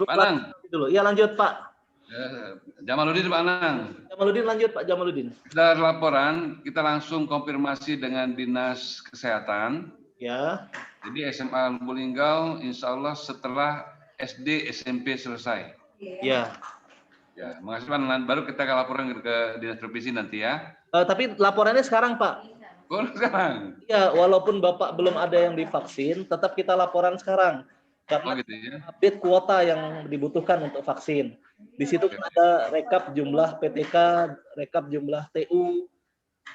Pak Anang. Dulu. Ya lanjut Pak. Jamaludin Pak Anang. Jamaludin lanjut Pak Jamaludin. Dari laporan kita langsung konfirmasi dengan Dinas Kesehatan. Ya. Jadi SMA Lubuk Linggau insya Allah setelah SD SMP selesai. Ya. Ya, makasih Pak Anang. Baru kita akan laporan ke Dinas Provinsi nanti ya. Tapi laporannya sekarang Pak. Oh, sekarang. Ya, walaupun Bapak belum ada yang divaksin, tetap kita laporan sekarang. Karena gitu ya. update kuota yang dibutuhkan untuk vaksin. Di situ ada rekap jumlah PTK, rekap jumlah TU.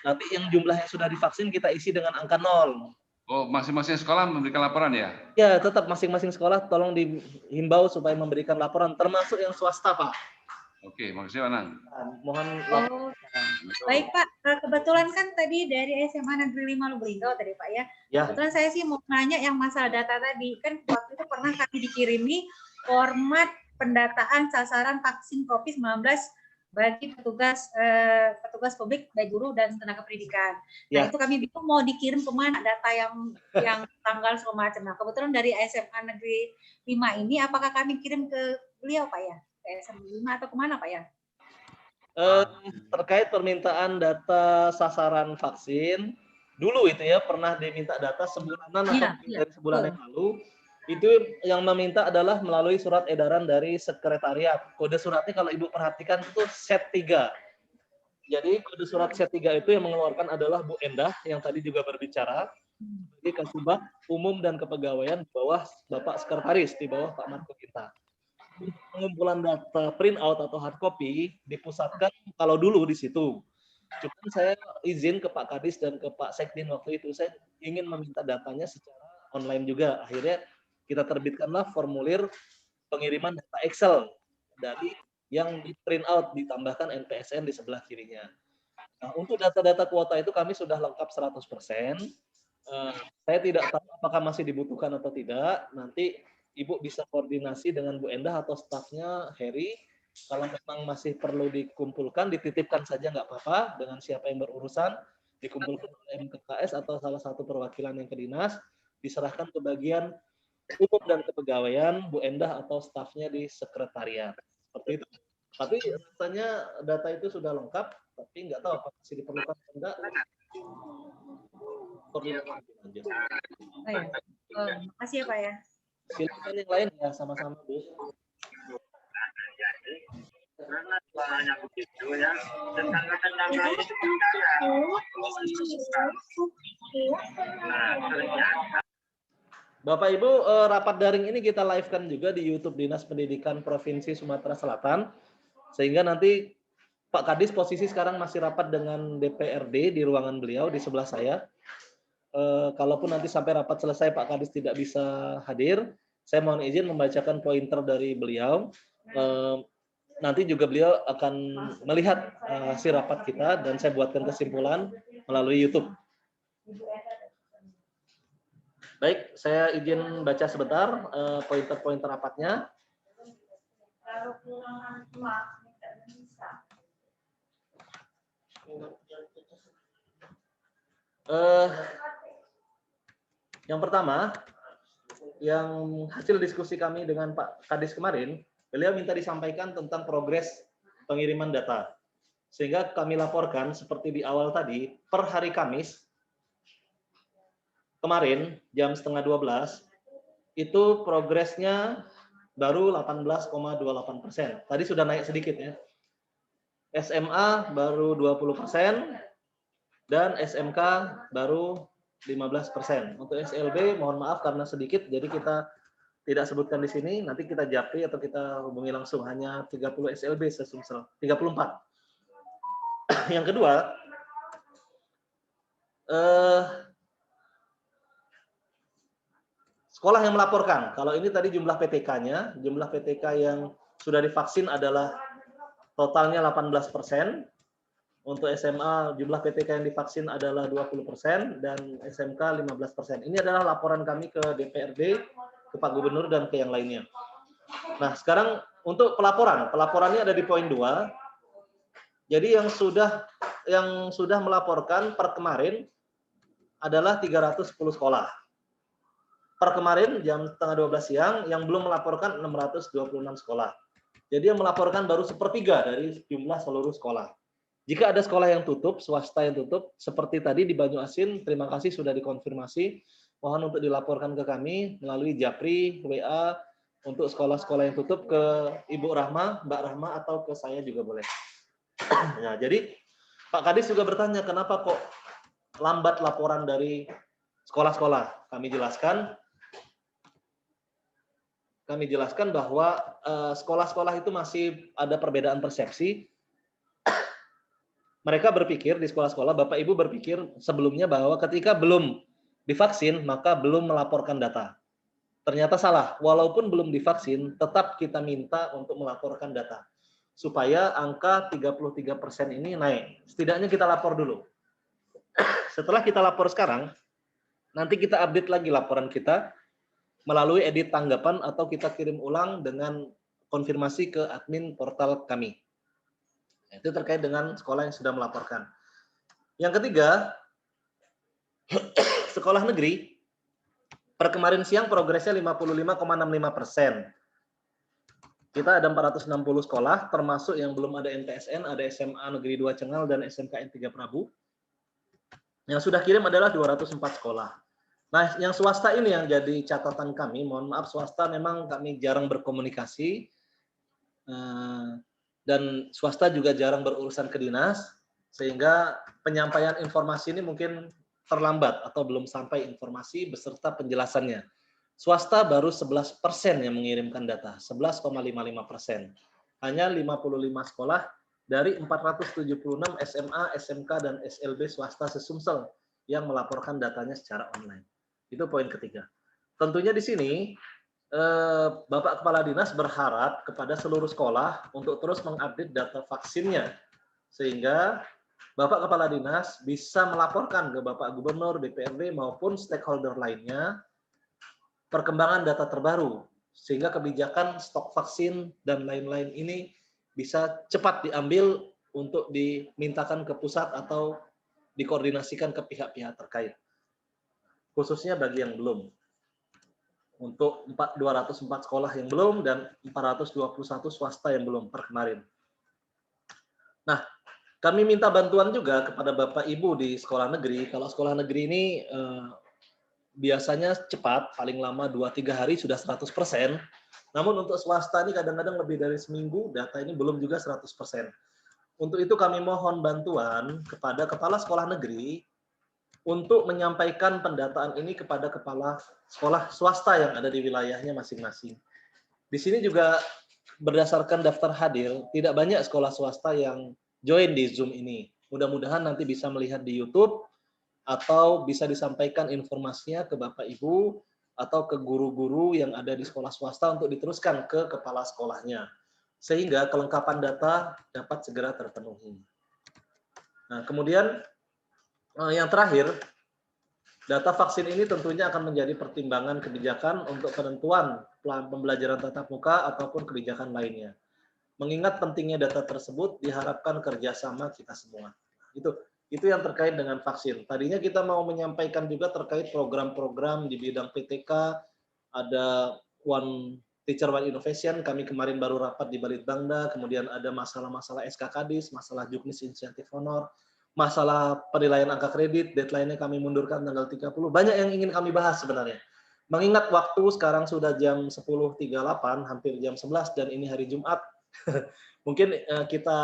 Nanti yang jumlah yang sudah divaksin kita isi dengan angka 0. Oh, masing-masing sekolah memberikan laporan ya? Ya, tetap masing-masing sekolah tolong dihimbau supaya memberikan laporan, termasuk yang swasta, Pak. Oke, makasih Pak Anang. Mohon Baik Pak, kebetulan kan tadi dari SMA Negeri 5 Lubuk Linggau tadi Pak ya. Kebetulan saya sih mau nanya yang masalah data tadi. Kan waktu itu pernah kami dikirimi format pendataan sasaran vaksin COVID-19 bagi petugas publik, baik guru dan tenaga pendidikan. Nah itu kami bingung mau dikirim kemana data yang tanggal segala macam. Nah kebetulan dari SMA Negeri 5 ini, apakah kami kirim ke beliau Pak ya? Ke SMA 5 atau kemana Pak ya? Terkait permintaan data sasaran vaksin, dulu itu ya pernah diminta data sebulanan atau dari sebulan yang lalu. Itu yang meminta adalah melalui surat edaran dari sekretariat. Kode suratnya kalau Ibu perhatikan itu set 3. Jadi kode surat set 3 itu yang mengeluarkan adalah Bu Endah yang tadi juga berbicara sebagai Kasubag Umum dan Kepegawaian di bawah Bapak Sekretaris, di bawah Pak Marco kita. Pengumpulan data print out atau hard copy dipusatkan kalau dulu di situ. Cuman saya izin ke Pak Kadis dan ke Pak Sekdin waktu itu, saya ingin meminta datanya secara online juga. Akhirnya kita terbitkanlah formulir pengiriman data Excel dari yang di print out ditambahkan NPSN di sebelah kirinya. Nah, untuk data-data kuota itu kami sudah lengkap 100%. Saya tidak tahu apakah masih dibutuhkan atau tidak. Nanti Ibu bisa koordinasi dengan Bu Endah atau stafnya Heri. Kalau memang masih perlu dikumpulkan, dititipkan saja nggak apa-apa dengan siapa yang berurusan, dikumpulkan oleh MKKS atau salah satu perwakilan yang ke dinas, diserahkan ke bagian Umum dan Kepegawaian, Bu Endah atau stafnya di sekretariat. Seperti itu. Tapi rasanya data itu sudah lengkap, tapi nggak tahu apa masih diperlukan atau enggak. Makasih ya Pak ya. Silakan yang lain ya, sama-sama Bu. Banyak begitu ya. Bapak Ibu, rapat daring ini kita live-kan juga di YouTube Dinas Pendidikan Provinsi Sumatera Selatan. Sehingga nanti Pak Kadis posisi sekarang masih rapat dengan DPRD di ruangan beliau di sebelah saya. Kalaupun nanti sampai rapat selesai Pak Kadis tidak bisa hadir, saya mohon izin membacakan pointer dari beliau. Nanti juga beliau akan melihat hasil rapat kita dan saya buatkan kesimpulan melalui YouTube. Baik, saya izin baca sebentar pointer-pointer rapatnya. Yang pertama, yang hasil diskusi kami dengan Pak Kadis kemarin, beliau minta disampaikan tentang progres pengiriman data. Sehingga kami laporkan seperti di awal tadi, per hari Kamis, kemarin jam 11:30, itu progresnya baru 18,28%. Tadi sudah naik sedikit ya. SMA baru 20%, dan SMK baru 15%. Untuk SLB mohon maaf karena sedikit, jadi kita tidak sebutkan di sini, nanti kita japri atau kita hubungi langsung, hanya 30 SLB sesumsel, 34. Yang kedua, sekolah yang melaporkan. Kalau ini tadi jumlah PTK-nya, jumlah PTK yang sudah divaksin adalah totalnya 18%. Untuk SMA jumlah PTK yang divaksin adalah 20% dan SMK 15%. Ini adalah laporan kami ke DPRD, ke Pak Gubernur dan ke yang lainnya. Nah, sekarang untuk pelaporan, pelaporannya ada di poin 2. Jadi yang sudah melaporkan per kemarin adalah 310 sekolah. Per kemarin jam 11:30 siang yang belum melaporkan 626 sekolah. Jadi yang melaporkan baru 1/3 dari jumlah seluruh sekolah. Jika ada sekolah yang tutup, swasta yang tutup, seperti tadi di Banyuasin, terima kasih sudah dikonfirmasi. Mohon untuk dilaporkan ke kami melalui Japri, WA, untuk sekolah-sekolah yang tutup ke Ibu Rahma, Mbak Rahma, atau ke saya juga boleh. Nah, jadi Pak Kadis juga bertanya, kenapa kok lambat laporan dari sekolah-sekolah? Kami jelaskan bahwa sekolah-sekolah itu masih ada perbedaan persepsi. Mereka berpikir di sekolah-sekolah, Bapak Ibu berpikir sebelumnya bahwa ketika belum divaksin, maka belum melaporkan data. Ternyata salah, walaupun belum divaksin, tetap kita minta untuk melaporkan data. Supaya angka 33% ini naik. Setidaknya kita lapor dulu. Setelah kita lapor sekarang, nanti kita update lagi laporan kita melalui edit tanggapan atau kita kirim ulang dengan konfirmasi ke admin portal kami. Itu terkait dengan sekolah yang sudah melaporkan. Yang ketiga, sekolah negeri, per kemarin siang progresnya 55,65%. Kita ada 460 sekolah, termasuk yang belum ada NTSN, ada SMA Negeri 2 Cengal dan SMKN 3 Prabu. Yang sudah kirim adalah 204 sekolah. Nah, yang swasta ini yang jadi catatan kami, mohon maaf swasta memang kami jarang berkomunikasi, dan swasta juga jarang berurusan ke dinas, sehingga penyampaian informasi ini mungkin terlambat atau belum sampai informasi beserta penjelasannya. Swasta baru 11% yang mengirimkan data, 11,55%. Hanya 55 sekolah dari 476 SMA, SMK, dan SLB swasta sesumsel yang melaporkan datanya secara online. Itu poin ketiga. Tentunya di sini Bapak Kepala Dinas berharap kepada seluruh sekolah untuk terus mengupdate data vaksinnya, sehingga Bapak Kepala Dinas bisa melaporkan ke Bapak Gubernur, DPRD, maupun stakeholder lainnya perkembangan data terbaru, sehingga kebijakan stok vaksin dan lain-lain ini bisa cepat diambil untuk dimintakan ke pusat atau dikoordinasikan ke pihak-pihak terkait, khususnya bagi yang belum. untuk 204 sekolah yang belum dan 421 swasta yang belum per kemarin. Nah, kami minta bantuan juga kepada Bapak Ibu di sekolah negeri. Kalau sekolah negeri ini biasanya cepat, paling lama 2-3 hari sudah 100%. Namun untuk swasta ini kadang-kadang lebih dari seminggu, data ini belum juga 100%. Untuk itu kami mohon bantuan kepada kepala sekolah negeri untuk menyampaikan pendataan ini kepada kepala sekolah swasta yang ada di wilayahnya masing-masing. Di sini juga berdasarkan daftar hadir, tidak banyak sekolah swasta yang join di Zoom ini. Mudah-mudahan nanti bisa melihat di YouTube atau bisa disampaikan informasinya ke Bapak Ibu atau ke guru-guru yang ada di sekolah swasta untuk diteruskan ke kepala sekolahnya. Sehingga kelengkapan data dapat segera terpenuhi. Nah, kemudian yang terakhir, data vaksin ini tentunya akan menjadi pertimbangan kebijakan untuk penentuan plan pembelajaran tatap muka ataupun kebijakan lainnya. Mengingat pentingnya data tersebut, diharapkan kerjasama kita semua. Itu yang terkait dengan vaksin. Tadinya kita mau menyampaikan juga terkait program-program di bidang PTK, ada One Teacher One Innovation, kami kemarin baru rapat di Balitbangda, kemudian ada masalah-masalah SKKDIS, masalah Juknis Insentif Honor, masalah penilaian angka kredit, deadline-nya kami mundurkan tanggal 30. Banyak yang ingin kami bahas sebenarnya. Mengingat waktu sekarang sudah jam 10.38, hampir jam 11, dan ini hari Jumat, mungkin kita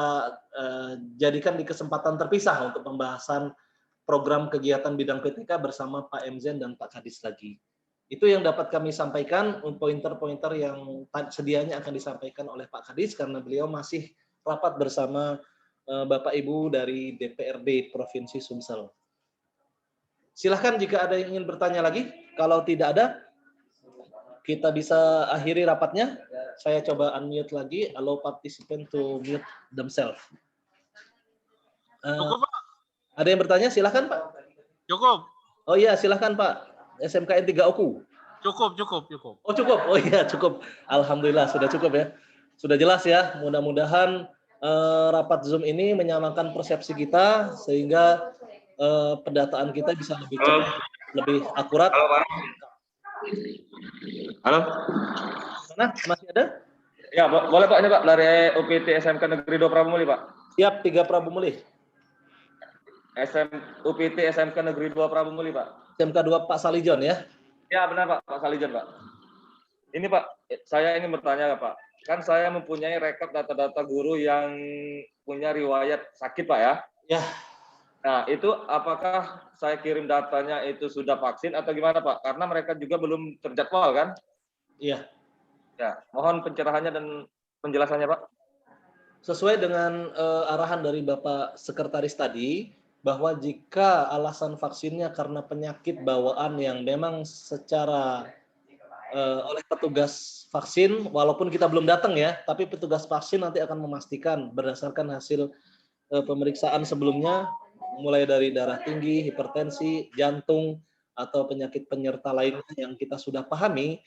jadikan di kesempatan terpisah untuk pembahasan program kegiatan bidang PTK bersama Pak Mzen dan Pak Kadis lagi. Itu yang dapat kami sampaikan, pointer-pointer yang sedianya akan disampaikan oleh Pak Kadis karena beliau masih rapat bersama Bapak Ibu dari DPRD Provinsi Sumsel. Silahkan jika ada yang ingin bertanya lagi. Kalau tidak ada, kita bisa akhiri rapatnya. Saya coba unmute lagi, allow participant to mute themselves. Cukup, Pak. Ada yang bertanya? Silahkan, Pak. Cukup. Oh iya, silahkan, Pak. SMKN 3 Oku. Cukup. Oh cukup. Oh iya, cukup. Alhamdulillah sudah cukup ya. Sudah jelas ya. Mudah-mudahan rapat Zoom ini menyamakan persepsi kita sehingga pendataan kita bisa lebih cepat, lebih akurat. Halo. Mana? Masih ada? Ya, boleh Pak, ini Pak dari UPT SMK Negeri 2 Prabumuli, Pak. Siap, 3 Prabumuli. UPT SMK Negeri 2 Prabumuli, Pak. SMK 2 Pak Salijon ya? Ya, benar Pak, Pak Salijon, Pak. Ini Pak, saya ingin bertanya Pak. Kan saya mempunyai rekap data-data guru yang punya riwayat sakit, Pak ya? Ya. Nah, itu apakah saya kirim datanya itu sudah vaksin atau gimana, Pak? Karena mereka juga belum terjadwal, kan? Iya. Ya, mohon pencerahannya dan penjelasannya, Pak. Sesuai dengan arahan dari Bapak Sekretaris tadi, bahwa jika alasan vaksinnya karena penyakit bawaan yang memang secara oleh petugas vaksin, walaupun kita belum datang ya, tapi petugas vaksin nanti akan memastikan berdasarkan hasil pemeriksaan sebelumnya, mulai dari darah tinggi, hipertensi, jantung, atau penyakit penyerta lainnya yang kita sudah pahami,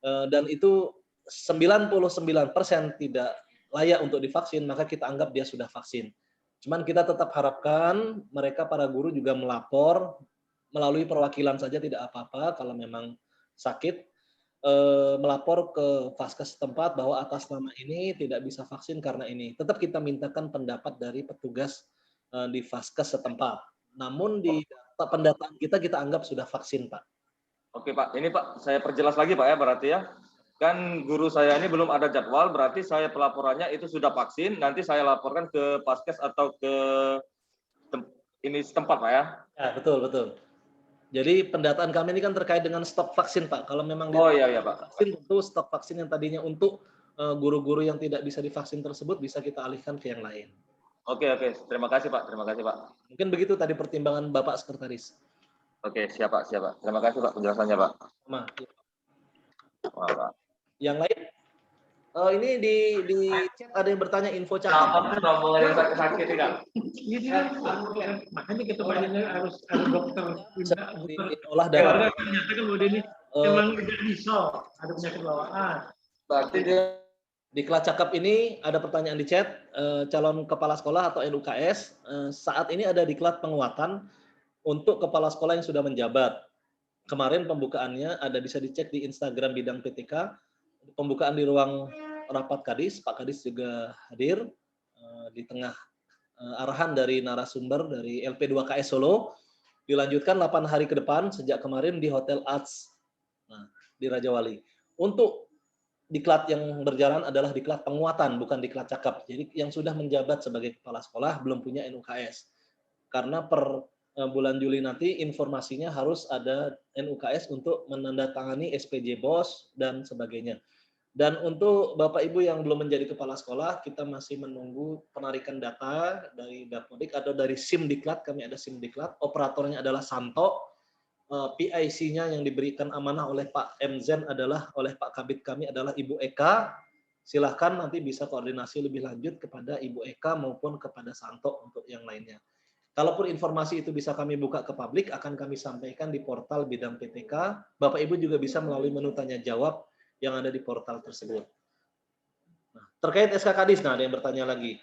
dan itu 99% tidak layak untuk divaksin, maka kita anggap dia sudah vaksin. Cuman kita tetap harapkan mereka para guru juga melapor melalui perwakilan saja tidak apa-apa kalau memang sakit, melapor ke Vaskes setempat bahwa atas nama ini tidak bisa vaksin karena ini. Tetap kita mintakan pendapat dari petugas di Vaskes setempat. Namun di pendataan kita anggap sudah vaksin, Pak. Oke Pak, ini Pak saya perjelas lagi Pak ya, berarti ya. Kan guru saya ini belum ada jadwal, berarti saya pelaporannya itu sudah vaksin, nanti saya laporkan ke Vaskes atau ke ini setempat Pak ya? Ya, betul. Jadi pendataan kami ini kan terkait dengan stok vaksin Pak. Kalau memang iya Pak. Vaksin, tentu stok vaksin yang tadinya untuk guru-guru yang tidak bisa divaksin tersebut bisa kita alihkan ke yang lain. Oke. Terima kasih Pak. Mungkin begitu tadi pertimbangan Bapak Sekretaris. Oke, siap Pak. Terima kasih Pak penjelasannya Pak. Pak. Yang lain? Ini di chat ada yang bertanya info cakap. Sakit tidak? Makanya kita harus ada dokter. Olah darah. Menyatakan bahwa dia ini memang tidak bisa ada penyakit bawaan. Berarti dia di Kelacakap ini ada pertanyaan di chat, calon kepala sekolah atau NUKS saat ini ada diklat penguatan untuk kepala sekolah yang sudah menjabat. kemarin pembukaannya ada, bisa dicek di Instagram bidang PTK. Pembukaan di ruang rapat Kadis, Pak Kadis juga hadir di tengah arahan dari narasumber dari LP2KS Solo. Dilanjutkan 8 hari ke depan sejak kemarin di Hotel Arts di Raja Wali. Untuk diklat yang berjalan adalah diklat penguatan, bukan diklat cakap. Jadi yang sudah menjabat sebagai kepala sekolah belum punya NUKS. Karena per bulan Juli nanti informasinya harus ada NUKS untuk menandatangani SPJ BOS dan sebagainya. Dan untuk Bapak Ibu yang belum menjadi kepala sekolah, kita masih menunggu penarikan data dari Dapodik atau dari SIM Diklat. Kami ada SIM Diklat, operatornya adalah Santo, PIC-nya yang diberikan amanah oleh Pak MZen adalah oleh Pak Kabid kami adalah Ibu Eka. Silahkan nanti bisa koordinasi lebih lanjut kepada Ibu Eka maupun kepada Santo untuk yang lainnya. Kalaupun informasi itu bisa kami buka ke publik, akan kami sampaikan di portal bidang PTK. Bapak Ibu juga bisa melalui menu tanya jawab yang ada di portal tersebut. Nah, terkait SK Kadis, ada yang bertanya lagi.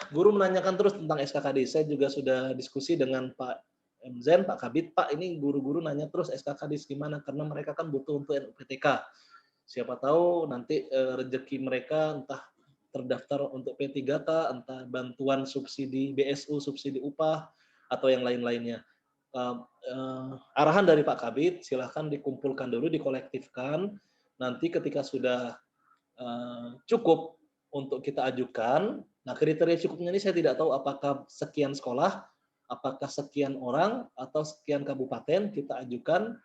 Guru menanyakan terus tentang SK Kadis. Saya juga sudah diskusi dengan Pak MZen, Pak Kabid. Pak, ini guru-guru nanya terus SK Kadis gimana? Karena mereka kan butuh untuk NUPTK. Siapa tahu nanti rezeki mereka entah terdaftar untuk P3K, entah bantuan subsidi BSU, subsidi upah, atau yang lain-lainnya. Arahan dari Pak Kabid, silahkan dikumpulkan dulu, dikolektifkan. Nanti ketika sudah cukup untuk kita ajukan, nah kriteria cukupnya ini saya tidak tahu apakah sekian sekolah, apakah sekian orang, atau sekian kabupaten, kita ajukan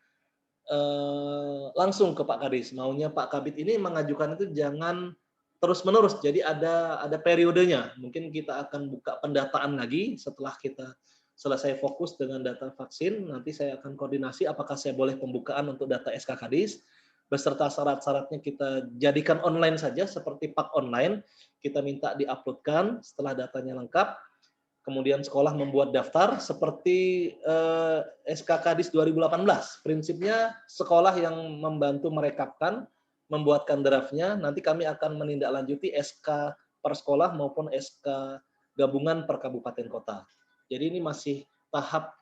langsung ke Pak Kadis. Maunya Pak Kabid ini mengajukan itu jangan terus-menerus, jadi ada periodenya. Mungkin kita akan buka pendataan lagi setelah kita selesai fokus dengan data vaksin, nanti saya akan koordinasi apakah saya boleh pembukaan untuk data SK Kadis, beserta syarat-syaratnya kita jadikan online saja, seperti Pak Online, kita minta diuploadkan setelah datanya lengkap, kemudian sekolah membuat daftar, seperti SK Kadis 2018, prinsipnya sekolah yang membantu merekapkan, membuatkan draftnya, nanti kami akan menindaklanjuti SK per sekolah maupun SK gabungan per kabupaten kota. Jadi ini masih tahap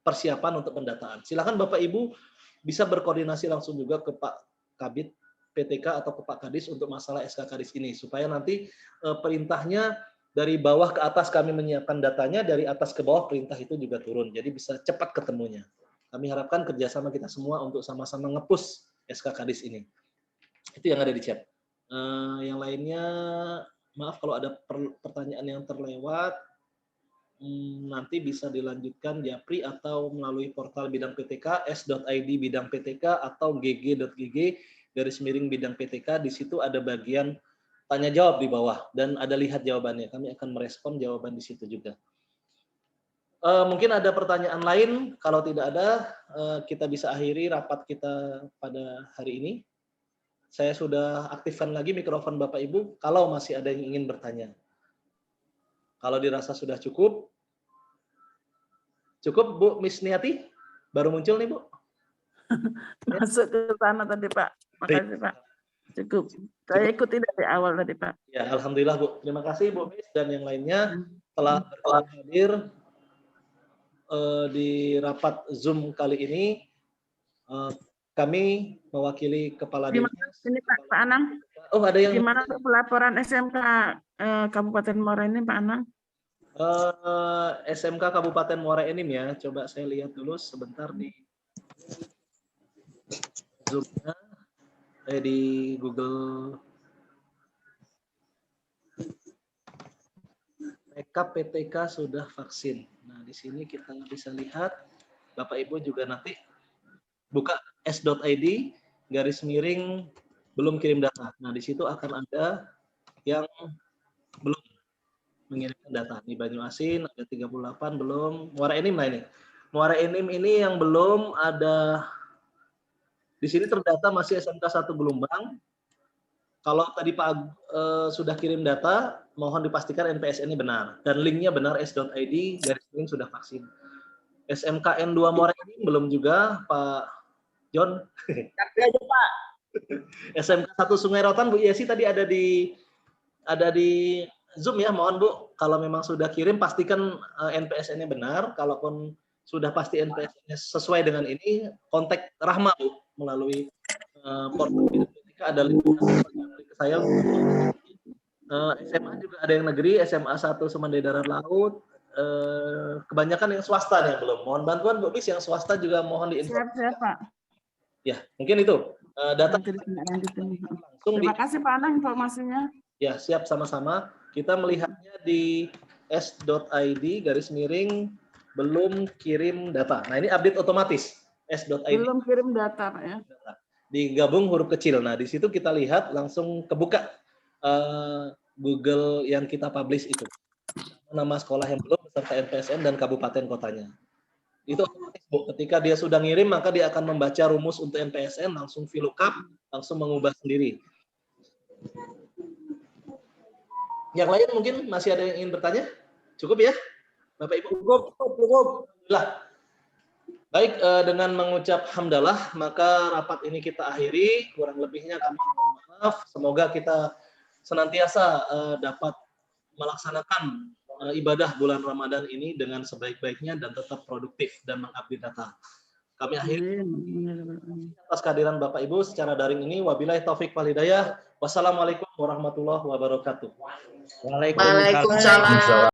persiapan untuk pendataan. Silakan Bapak Ibu bisa berkoordinasi langsung juga ke Pak Kabid PTK atau ke Pak Kadis untuk masalah SK Kadis ini, supaya nanti perintahnya dari bawah ke atas kami menyiapkan datanya, dari atas ke bawah perintah itu juga turun. Jadi bisa cepat ketemunya. Kami harapkan kerjasama kita semua untuk sama-sama nge-push SK Kadis ini. Itu yang ada di chat. Yang lainnya, maaf kalau ada pertanyaan yang terlewat, nanti bisa dilanjutkan Japri atau melalui portal bidang PTK, s.id bidang PTK atau gg.gg / bidang PTK. Di situ ada bagian tanya jawab di bawah dan ada lihat jawabannya. Kami akan merespon jawaban di situ juga. Mungkin ada pertanyaan lain. Kalau tidak ada, kita bisa akhiri rapat kita pada hari ini. Saya sudah aktifkan lagi mikrofon Bapak Ibu kalau masih ada yang ingin bertanya. Kalau dirasa sudah cukup. Cukup, Bu Miss Niati? Baru muncul nih, Bu. Masuk ke sana tadi, Pak. Makasih, Pak. Cukup. Saya ikuti dari awal tadi, Pak. Ya, alhamdulillah, Bu. Terima kasih, Bu Miss dan yang lainnya telah hadir di rapat Zoom kali ini. Kami mewakili Kepala Dinas. Ini Pak Anang. Oh, ada yang. Gimana pelaporan SMK Kabupaten Muara Enim, Pak Anang? SMK Kabupaten Muara Enim ya. Coba saya lihat dulu sebentar di Zoom-nya. Di Google. Rekap PTK sudah vaksin. Nah, di sini kita bisa lihat. Bapak Ibu juga nanti buka s.id belum kirim data. Nah, di situ akan ada yang belum mengirimkan data. Di Banyuasin ada 38 belum. Muara Enim lah ini. Muara Enim ini yang belum ada. Di sini terdata masih SMK 1 Gelombang. Kalau tadi Pak sudah kirim data, mohon dipastikan NPS ini benar dan linknya benar s.id sudah vaksin. SMKN 2 Muara Enim belum juga Pak John. Kasih aja Pak. SMK 1 Sungai Rotan Bu Yesi tadi ada di Zoom ya, mohon Bu, kalau memang sudah kirim pastikan NPS-nya benar, kalaupun sudah pasti NPS-nya sesuai dengan ini, kontak Rahma Bu melalui portal Bidokratika, ada linknya ke saya. SMA juga ada yang negeri, SMA 1 Semandai Darat Laut, kebanyakan yang swasta nih yang belum. Mohon bantuan Bu Bis, yang swasta juga mohon diinformasikan. Siap, Pak. Ya, mungkin itu data langsung. Terima kasih Pak Anang informasinya. Ya, siap, sama-sama. Kita melihatnya di s.id / belum kirim data. Nah, ini update otomatis s.id. Belum kirim data, Pak ya. Digabung huruf kecil. Nah, di situ kita lihat langsung kebuka Google yang kita publish itu. Nama sekolah yang belum beserta NPSN dan kabupaten kotanya. Itu otomatis, Bu. Ketika dia sudah ngirim, maka dia akan membaca rumus untuk NPSN, langsung VLOOKUP, langsung mengubah sendiri. Yang lain mungkin masih ada yang ingin bertanya? Cukup ya? Bapak Ibu? Cukup. Lah. Baik, dengan mengucap hamdalah, maka rapat ini kita akhiri. Kurang lebihnya kami mohon maaf. Semoga kita senantiasa dapat melaksanakan ibadah bulan Ramadan ini dengan sebaik-baiknya dan tetap produktif dan mengupdate data. Kami akhiri atas kehadiran Bapak Ibu secara daring ini. Wabillahi taufik wal hidayah. Wassalamualaikum warahmatullahi wabarakatuh. Waalaikumsalam.